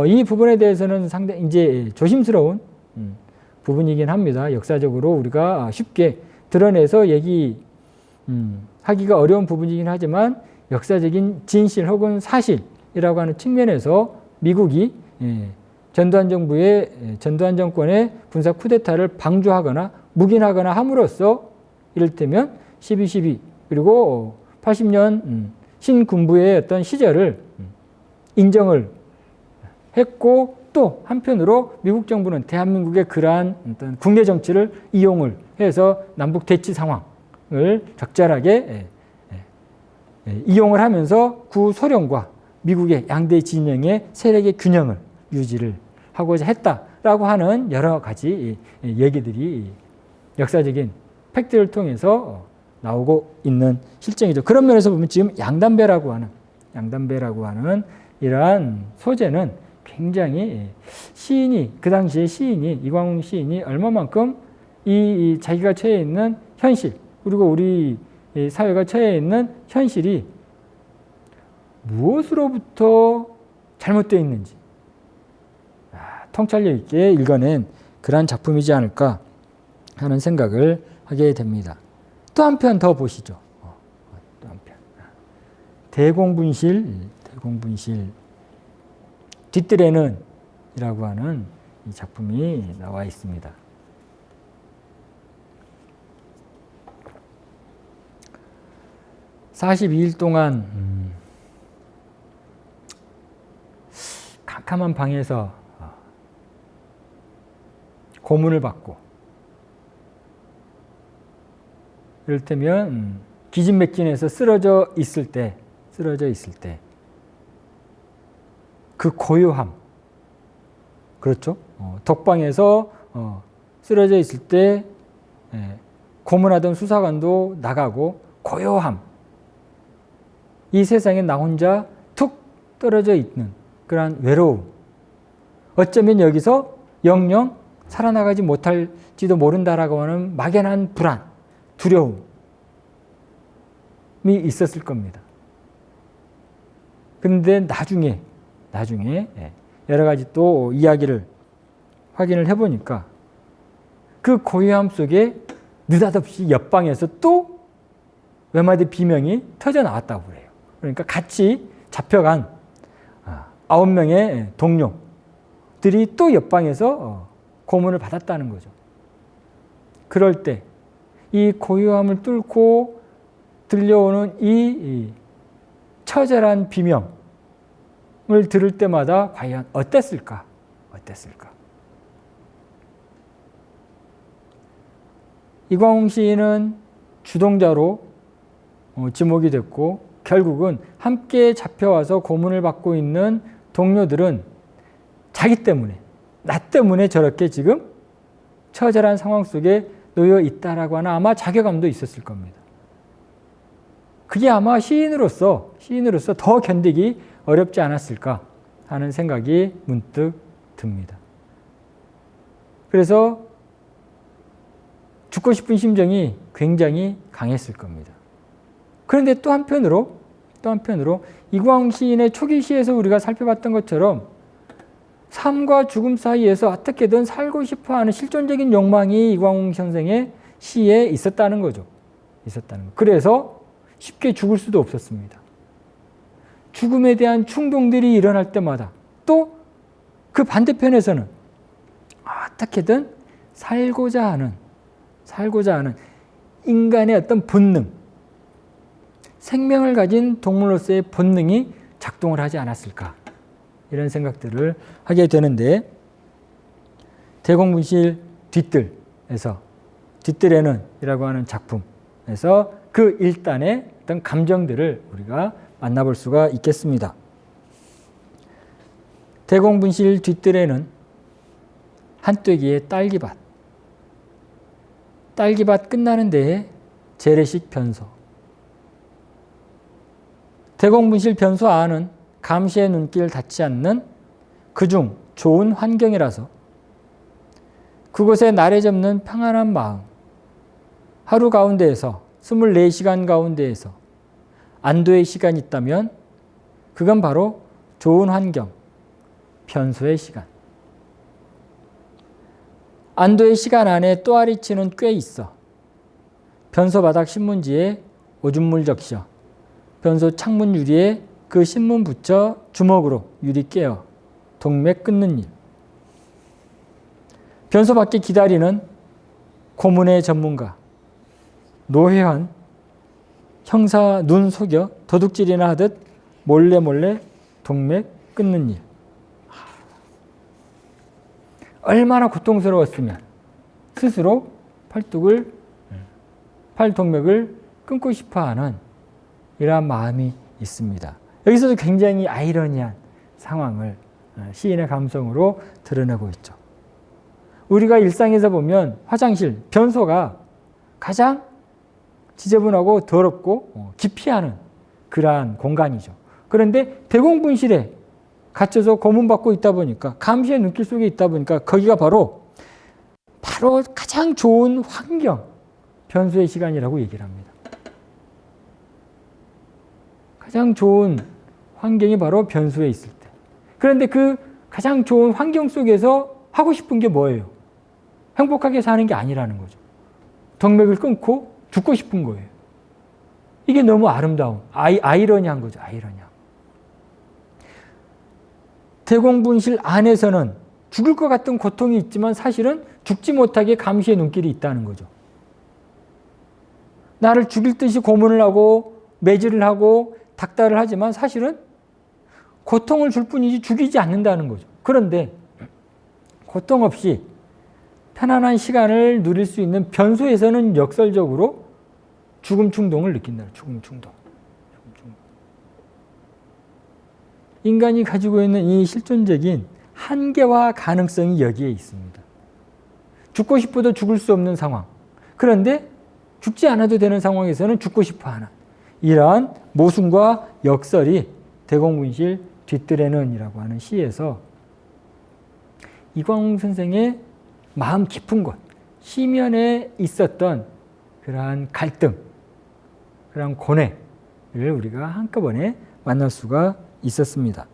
이 부분에 대해서는 상당히 이제 조심스러운 부분이긴 합니다. 역사적으로 우리가 쉽게 드러내서 하기가 어려운 부분이긴 하지만, 역사적인 진실 혹은 사실이라고 하는 측면에서 미국이 전두환 정권의 군사 쿠데타를 방조하거나 묵인하거나 함으로써 이를테면 12.12 그리고 80년 신군부의 어떤 시절을 인정을 했고, 또 한편으로 미국 정부는 대한민국의 그러한 어떤 국내 정치를 이용을 해서 남북 대치 상황을 적절하게 이용을 하면서 구소련과 미국의 양대 진영의 세력의 균형을 유지를 하고자 했다라고 하는 여러 가지 얘기들이 역사적인 팩트를 통해서 나오고 있는 실정이죠. 그런 면에서 보면 지금 양담배라고 하는 이러한 소재는 굉장히 그 당시에 이광웅 시인이 얼마만큼 이 자기가 처해 있는 현실, 그리고 우리 사회가 처해 있는 현실이 무엇으로부터 잘못되어 있는지 통찰력 있게 읽어낸 그러한 작품이지 않을까 하는 생각을 하게 됩니다. 또 한 편 더 보시죠. 또 한 편. 대공분실 뒷뜰에는 이라고 하는 이 작품이 나와 있습니다. (42일) 동안 캄캄한 방에서 고문을 받고, 이를테면 기진맥진해서 쓰러져 있을 때 그 고요함. 그렇죠? 독방에서 쓰러져 있을 때 고문하던 수사관도 나가고 고요함. 이 세상에 나 혼자 툭 떨어져 있는 그러한 외로움. 어쩌면 여기서 영영 살아나가지 못할지도 모른다라고 하는 막연한 불안, 두려움이 있었을 겁니다. 그런데 나중에 여러 가지 또 이야기를 확인을 해보니까 그 고요함 속에 느닷없이 옆방에서 또 외마디 비명이 터져 나왔다고 그래요. 그러니까 같이 잡혀간 9명의 동료들이 또 옆방에서 고문을 받았다는 거죠. 그럴 때 이 고요함을 뚫고 들려오는 이 처절한 비명을 들을 때마다 과연 어땠을까? 이광웅 시인은 주동자로 지목이 됐고 결국은 함께 잡혀와서 고문을 받고 있는 동료들은 자기 때문에, 나 때문에 저렇게 지금 처절한 상황 속에 놓여 있다라고 하는 아마 자괴감도 있었을 겁니다. 그게 아마 시인으로서 더 견디기 어렵지 않았을까 하는 생각이 문득 듭니다. 그래서 죽고 싶은 심정이 굉장히 강했을 겁니다. 그런데 또 한편으로 이광웅 시인의 초기 시에서 우리가 살펴봤던 것처럼 삶과 죽음 사이에서 어떻게든 살고 싶어하는 실존적인 욕망이 이광웅 선생의 시에 있었다는 거죠. 그래서 쉽게 죽을 수도 없었습니다. 죽음에 대한 충동들이 일어날 때마다 또 그 반대편에서는 어떻게든 살고자 하는 인간의 어떤 본능, 생명을 가진 동물로서의 본능이 작동을 하지 않았을까 이런 생각들을 하게 되는데 대공분실 뒤뜰에는 이라고 하는 작품에서 그 일단의 어떤 감정들을 우리가 만나볼 수가 있겠습니다. 대공분실 뒤뜰에는 한떼기의 딸기밭 끝나는 데에 재래식 변소. 대공분실 변소 안은 감시의 눈길 닿지 않는 그중 좋은 환경이라서 그곳에 날에 접는 평안한 마음, 하루 가운데에서 24시간 가운데에서 안도의 시간이 있다면 그건 바로 좋은 환경, 변소의 시간. 안도의 시간 안에 또아리치는 꽤 있어. 변소 바닥 신문지에 오줌물 적셔. 변소 창문 유리에 그 신문 붙여 주먹으로 유리 깨어 동맥 끊는 일. 변소 밖에 기다리는 고문의 전문가 노회환 형사 눈 속여 도둑질이나 하듯 몰래 동맥 끊는 일. 얼마나 고통스러웠으면 스스로 팔동맥을 끊고 싶어하는 이러한 마음이 있습니다. 여기서도 굉장히 아이러니한 상황을 시인의 감성으로 드러내고 있죠. 우리가 일상에서 보면 화장실, 변소가 가장 지저분하고 더럽고 기피하는 그러한 공간이죠. 그런데 대공분실에 갇혀서 고문받고 있다 보니까 감시의 눈길 속에 있다 보니까 거기가 바로 가장 좋은 환경, 변소의 시간이라고 얘기를 합니다. 가장 좋은 환경이 바로 변소에 있을 때. 그런데 그 가장 좋은 환경 속에서 하고 싶은 게 뭐예요? 행복하게 사는 게 아니라는 거죠. 동맥을 끊고 죽고 싶은 거예요. 이게 너무 아름다운, 아이러니한 거죠. 아이러니한. 대공분실 안에서는 죽을 것 같은 고통이 있지만 사실은 죽지 못하게 감시의 눈길이 있다는 거죠. 나를 죽일 듯이 고문을 하고 매질을 하고 닥달을 하지만 사실은 고통을 줄 뿐이지 죽이지 않는다는 거죠. 그런데 고통 없이 편안한 시간을 누릴 수 있는 변소에서는 역설적으로 죽음 충동을 느낀다. 죽음 충동. 인간이 가지고 있는 이 실존적인 한계와 가능성이 여기에 있습니다. 죽고 싶어도 죽을 수 없는 상황. 그런데 죽지 않아도 되는 상황에서는 죽고 싶어 하는 이러한 모순과 역설이 대공분실 뒤뜰에는 이라고 하는 시에서 이광웅 선생의 마음 깊은 곳, 시면에 있었던 그러한 갈등, 그러한 고뇌를 우리가 한꺼번에 만날 수가 있었습니다.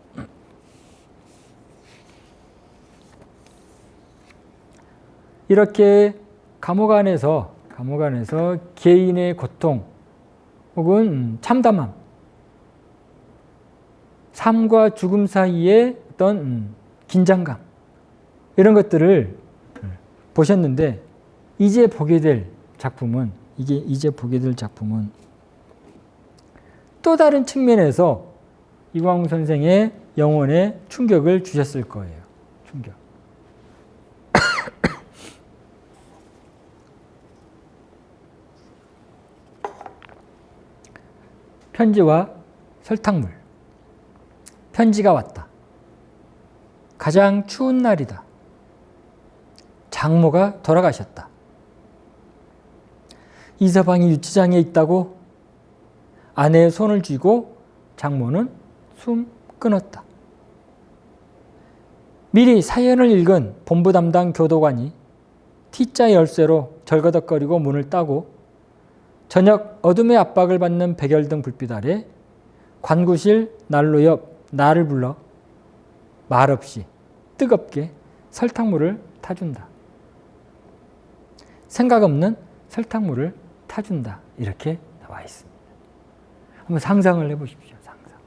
이렇게 감옥 안에서 개인의 고통 혹은 참담함, 삶과 죽음 사이의 어떤 긴장감 이런 것들을 보셨는데 이제 보게 될 작품은 또 다른 측면에서 이광웅 선생의 영혼에 충격을 주셨을 거예요. 충격. 편지와 설탕물. 편지가 왔다. 가장 추운 날이다. 장모가 돌아가셨다. 이서방이 유치장에 있다고 아내의 손을 쥐고 장모는 숨 끊었다. 미리 사연을 읽은 본부 담당 교도관이 T자 열쇠로 절거덕거리고 문을 따고 저녁 어둠의 압박을 받는 백열등 불빛 아래 관구실 난로 옆 나를 불러 말없이 뜨겁게 설탕물을 타준다. 생각 없는 설탕물을 타준다. 이렇게 나와 있습니다. 한번 상상을 해보십시오. 상상.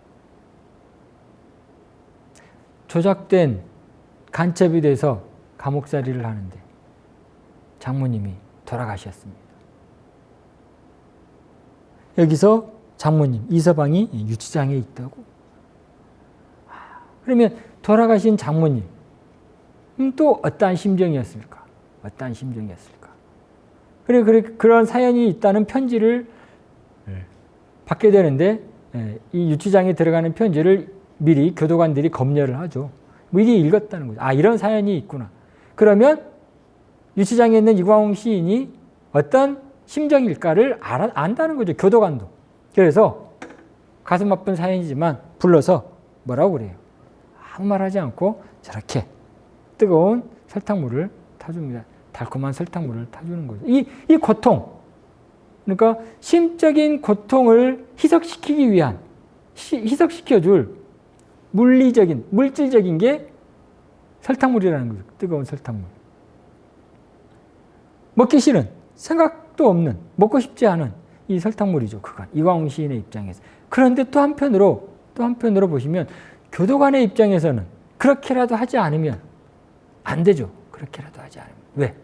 조작된 간첩이 돼서 감옥살이를 하는데 장모님이 돌아가셨습니다. 여기서 장모님 이서방이 유치장에 있다고. 그러면 돌아가신 장모님 또 어떠한 심정이었을까? 어떠한 심정이었을까? 그런 사연이 있다는 편지를 받게 되는데 이 유치장에 들어가는 편지를 미리 교도관들이 검열을 하죠. 미리 읽었다는 거죠. 아, 이런 사연이 있구나. 그러면 유치장에 있는 이광웅 시인이 어떤 심정일까를 안다는 거죠. 교도관도. 그래서 가슴 아픈 사연이지만 불러서 뭐라고 그래요? 아무 말 하지 않고 저렇게 뜨거운 설탕물을 타줍니다. 달콤한 설탕물을 타주는 거죠. 이 고통, 그러니까 심적인 고통을 희석시키기 위한, 희석시켜줄 물리적인, 물질적인 게 설탕물이라는 거죠. 뜨거운 설탕물. 먹기 싫은, 생각도 없는, 먹고 싶지 않은 이 설탕물이죠. 그건 이광웅 시인의 입장에서. 그런데 또 한편으로 보시면 교도관의 입장에서는 그렇게라도 하지 않으면 안 되죠. 그렇게라도 하지 않으면. 왜?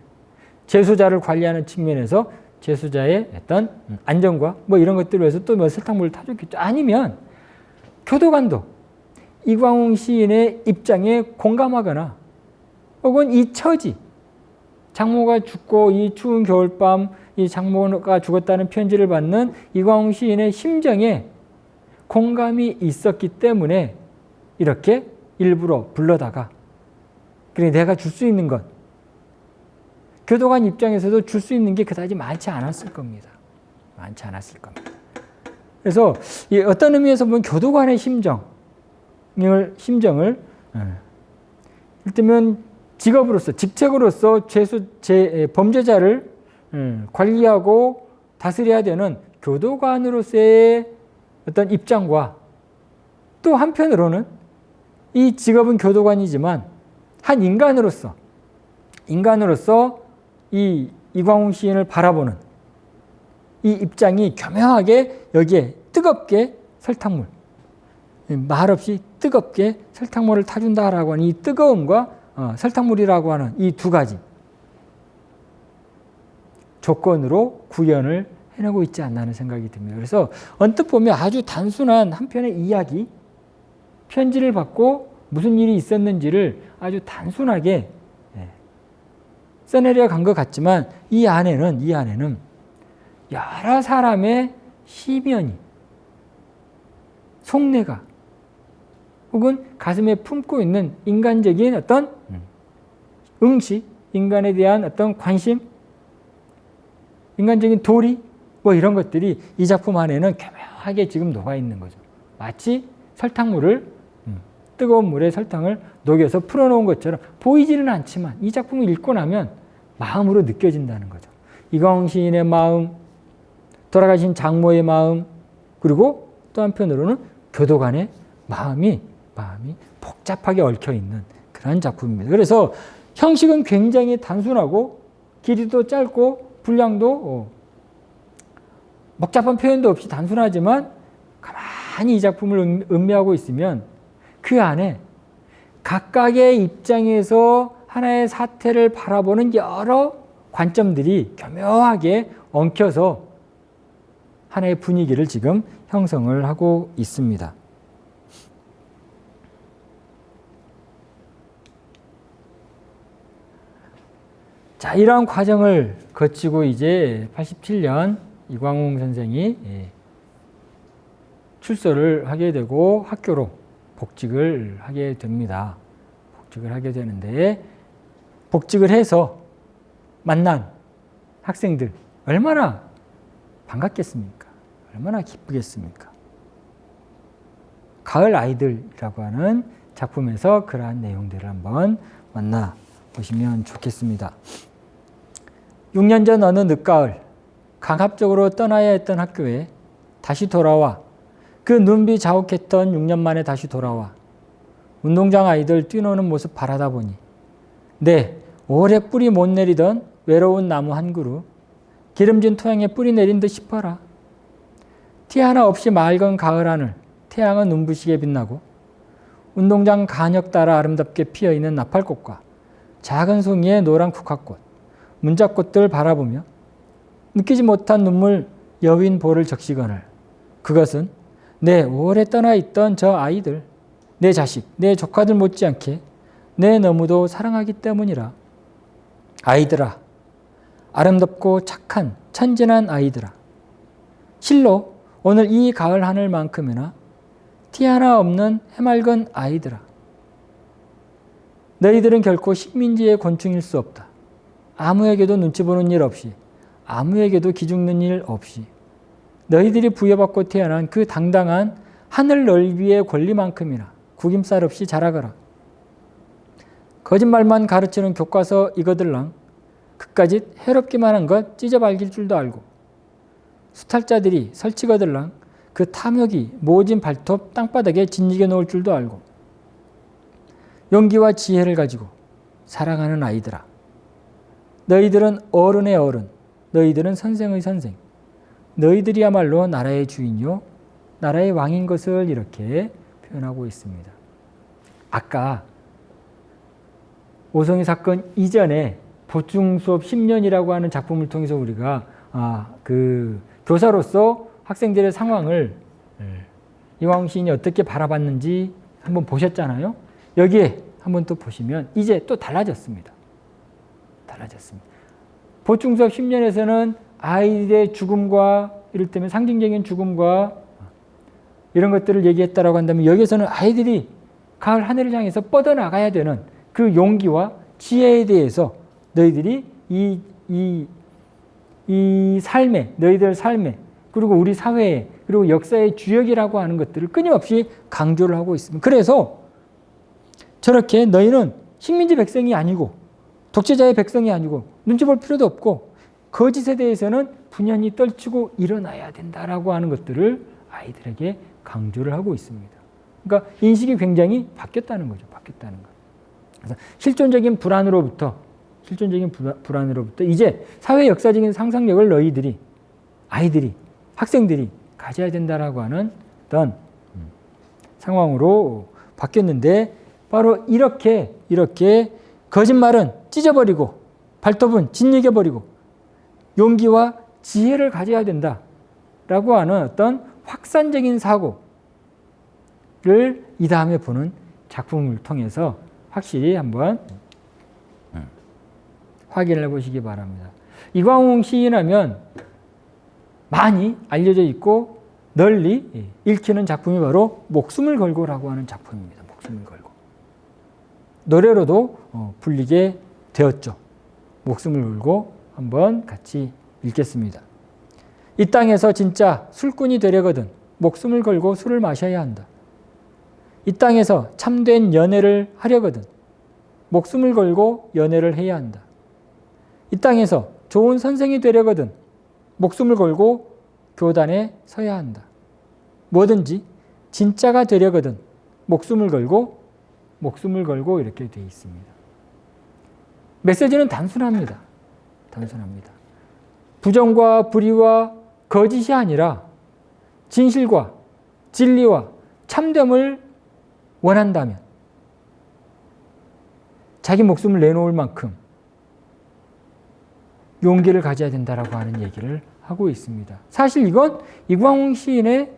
재수자를 관리하는 측면에서 재수자의 어떤 안전과 뭐 이런 것들을 위해서 또 뭐 설탕물을 타줬겠죠. 아니면 교도관도 이광웅 시인의 입장에 공감하거나 혹은 이 처지, 장모가 죽고 이 추운 겨울밤 이 장모가 죽었다는 편지를 받는 이광웅 시인의 심정에 공감이 있었기 때문에 이렇게 일부러 불러다가 그래 내가 줄 수 있는 것 교도관 입장에서도 줄 수 있는 게 그다지 많지 않았을 겁니다. 많지 않았을 겁니다. 그래서 어떤 의미에서 보면 교도관의 심정을 이를테면 직업으로서 직책으로서 범죄자를 관리하고 다스려야 되는 교도관으로서의 어떤 입장과 또 한편으로는 이 직업은 교도관이지만 한 인간으로서 이 이광웅 시인을 바라보는 이 입장이 교묘하게 여기에 뜨겁게 설탕물, 말없이 뜨겁게 설탕물을 타준다라고 하는 이 뜨거움과 설탕물이라고 하는 이 두 가지 조건으로 구현을 해내고 있지 않나 하는 생각이 듭니다. 그래서 언뜻 보면 아주 단순한 한 편의 이야기, 편지를 받고 무슨 일이 있었는지를 아주 단순하게 써내려 간 것 같지만 이 안에는 여러 사람의 시면이, 속내가 혹은 가슴에 품고 있는 인간적인 어떤 응시, 인간에 대한 어떤 관심, 인간적인 도리, 뭐 이런 것들이 이 작품 안에는 교묘하게 지금 녹아 있는 거죠. 마치 설탕물을 뜨거운 물에 설탕을 녹여서 풀어놓은 것처럼 보이지는 않지만 이 작품을 읽고 나면 마음으로 느껴진다는 거죠. 이광웅 시인의 마음, 돌아가신 장모의 마음, 그리고 또 한편으로는 교도관의 마음이 복잡하게 얽혀있는 그런 작품입니다. 그래서 형식은 굉장히 단순하고 길이도 짧고 분량도 복잡한 표현도 없이 단순하지만 가만히 이 작품을 음미하고 있으면 그 안에 각각의 입장에서 하나의 사태를 바라보는 여러 관점들이 교묘하게 엉켜서 하나의 분위기를 지금 형성을 하고 있습니다. 자, 이러한 과정을 거치고 이제 87년 이광웅 선생이 출소를 하게 되고 학교로 복직을 하게 됩니다. 복직을 하게 되는데 복직을 해서 만난 학생들 얼마나 반갑겠습니까? 얼마나 기쁘겠습니까? 가을 아이들이라고 하는 작품에서 그러한 내용들을 한번 만나보시면 좋겠습니다. 6년 전 어느 늦가을 강압적으로 떠나야 했던 학교에 다시 돌아와 그 눈비 자욱했던 6년 만에 다시 돌아와 운동장 아이들 뛰노는 모습 바라다 보니 오래 뿌리 못 내리던 외로운 나무 한 그루 기름진 토양에 뿌리 내린 듯 싶어라. 티 하나 없이 맑은 가을 하늘 태양은 눈부시게 빛나고 운동장 간역 따라 아름답게 피어있는 나팔꽃과 작은 송이의 노란 국화꽃 문짝꽃들 바라보며 느끼지 못한 눈물 여윈 볼을 적시거늘 그것은 내 오래 떠나 있던 저 아이들, 내 자식, 내 조카들 못지않게 내 너무도 사랑하기 때문이라. 아이들아, 아름답고 착한 천진한 아이들아, 실로 오늘 이 가을 하늘만큼이나 티 하나 없는 해맑은 아이들아, 너희들은 결코 식민지의 곤충일 수 없다. 아무에게도 눈치 보는 일 없이, 아무에게도 기죽는 일 없이 너희들이 부여받고 태어난 그 당당한 하늘 넓이의 권리만큼이나 구김살 없이 자라거라. 거짓말만 가르치는 교과서 이거들랑 그까짓 해롭기만 한 것 찢어발길 줄도 알고 수탈자들이 설치거들랑 그 탐욕이 모진 발톱 땅바닥에 짓이겨 놓을 줄도 알고 용기와 지혜를 가지고 사랑하는 아이들아, 너희들은 어른의 어른, 너희들은 선생의 선생, 너희들이야말로 나라의 주인이요 나라의 왕인 것을 이렇게 표현하고 있습니다. 아까 오송이 사건 이전에 보충 수업 10년이라고 하는 작품을 통해서 우리가 그 교사로서 학생들의 상황을 이광웅 시인이 어떻게 바라봤는지 한번 보셨잖아요. 여기에 한번 또 보시면 이제 또 달라졌습니다. 보충 수업 10년에서는 아이들의 죽음과 이를테면 상징적인 죽음과 이런 것들을 얘기했다라고 한다면 여기서는 아이들이 가을 하늘을 향해서 뻗어나가야 되는 그 용기와 지혜에 대해서 너희들이 이 삶에, 너희들 삶에, 그리고 우리 사회에, 그리고 역사의 주역이라고 하는 것들을 끊임없이 강조를 하고 있습니다. 그래서 저렇게 너희는 식민지 백성이 아니고 독재자의 백성이 아니고 눈치 볼 필요도 없고 거짓에 대해서는 분연히 떨치고 일어나야 된다라고 하는 것들을 아이들에게 강조를 하고 있습니다. 그러니까 인식이 굉장히 바뀌었다는 거죠. 그래서 실존적인 불안으로부터 이제 사회 역사적인 상상력을 너희들이, 아이들이, 학생들이 가져야 된다라고 하는 어떤 상황으로 바뀌었는데 바로 이렇게 거짓말은 찢어버리고 발톱은 짓이겨버리고 용기와 지혜를 가져야 된다라고 하는 어떤 확산적인 사고를 이 다음에 보는 작품을 통해서 확실히 한번 확인을 해보시기 바랍니다. 이광웅 시인하면 많이 알려져 있고 널리 읽히는 작품이 바로 목숨을 걸고라고 하는 작품입니다. 목숨을 걸고. 노래로도 불리게 되었죠. 목숨을 걸고 한번 같이 읽겠습니다. 이 땅에서 진짜 술꾼이 되려거든 목숨을 걸고 술을 마셔야 한다. 이 땅에서 참된 연애를 하려거든 목숨을 걸고 연애를 해야 한다. 이 땅에서 좋은 선생이 되려거든 목숨을 걸고 교단에 서야 한다. 뭐든지 진짜가 되려거든 목숨을 걸고 이렇게 되어 있습니다. 메시지는 단순합니다. 단순합니다. 부정과 불의와 거짓이 아니라 진실과 진리와 참됨을 원한다면 자기 목숨을 내놓을 만큼 용기를 가져야 된다라고 하는 얘기를 하고 있습니다. 사실 이건 이광웅 시인의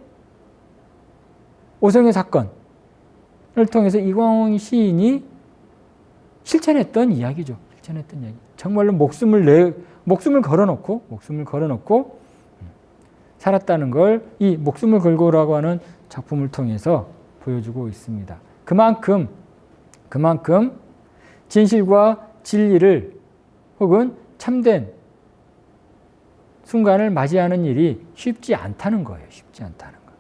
오성의 사건을 통해서 이광웅 시인이 실천했던 이야기죠. 실천했던 이야기. 정말로 목숨을 걸어놓고 살았다는 걸 이 목숨을 걸고라고 하는 작품을 통해서 보여주고 있습니다. 그만큼 진실과 진리를 혹은 참된 순간을 맞이하는 일이 쉽지 않다는 거예요. 쉽지 않다는 거.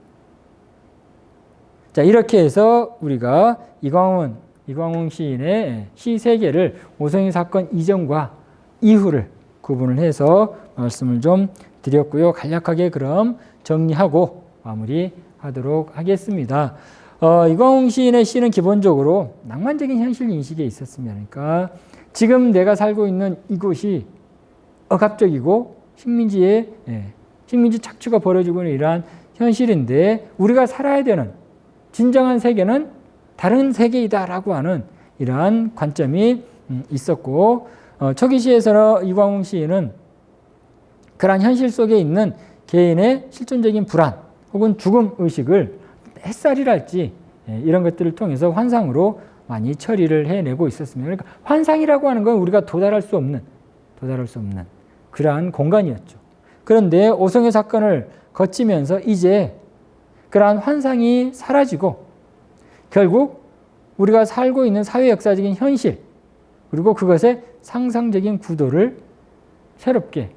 자, 이렇게 해서 우리가 이광웅 시인의 시 세계를 오성희 사건 이전과 이후를 구분을 해서 말씀을 좀 드렸고요. 간략하게 그럼 정리하고 마무리하도록 하겠습니다. 이광웅 시인의 시는 기본적으로 낭만적인 현실 인식에 있었습니다. 그러니까 지금 내가 살고 있는 이곳이 억압적이고 식민지 착취가 벌어지고 있는 이러한 현실인데 우리가 살아야 되는 진정한 세계는 다른 세계이다라고 하는 이러한 관점이 있었고 초기 시에서 이광웅 시인은 그러한 현실 속에 있는 개인의 실존적인 불안 혹은 죽음 의식을 햇살이랄지 이런 것들을 통해서 환상으로 많이 처리를 해내고 있었습니다. 그러니까 환상이라고 하는 건 우리가 도달할 수 없는 그러한 공간이었죠. 그런데 오성의 사건을 거치면서 이제 그러한 환상이 사라지고 결국 우리가 살고 있는 사회 역사적인 현실 그리고 그것의 상상적인 구도를 새롭게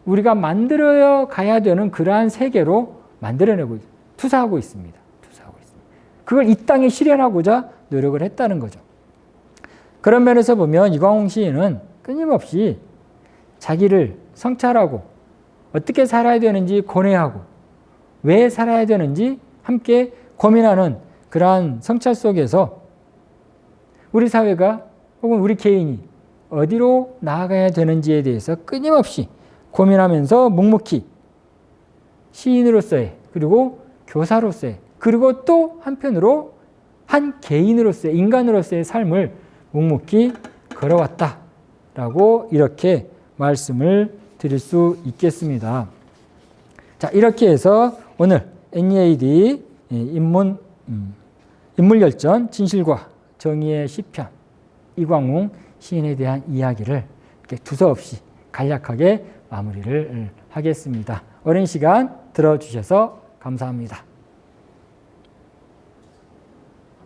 우리가 만들어 가야 되는 그러한 세계로 만들어내고 투사하고 있습니다. 그걸 이 땅에 실현하고자 노력을 했다는 거죠. 그런 면에서 보면 이광웅 시인은 끊임없이 자기를 성찰하고 어떻게 살아야 되는지 고뇌하고 왜 살아야 되는지 함께 고민하는 그러한 성찰 속에서 우리 사회가 혹은 우리 개인이 어디로 나아가야 되는지에 대해서 끊임없이 고민하면서 묵묵히 시인으로서의 그리고 교사로서의 그리고 또 한편으로 한 개인으로서의 인간으로서의 삶을 묵묵히 걸어왔다라고 이렇게 말씀을 드릴 수 있겠습니다. 자, 이렇게 해서 오늘 NEAD 인물열전 진실과 정의의 시편 이광웅 시인에 대한 이야기를 이렇게 두서없이 간략하게 마무리를 하겠습니다. 오랜 시간 들어주셔서 감사합니다.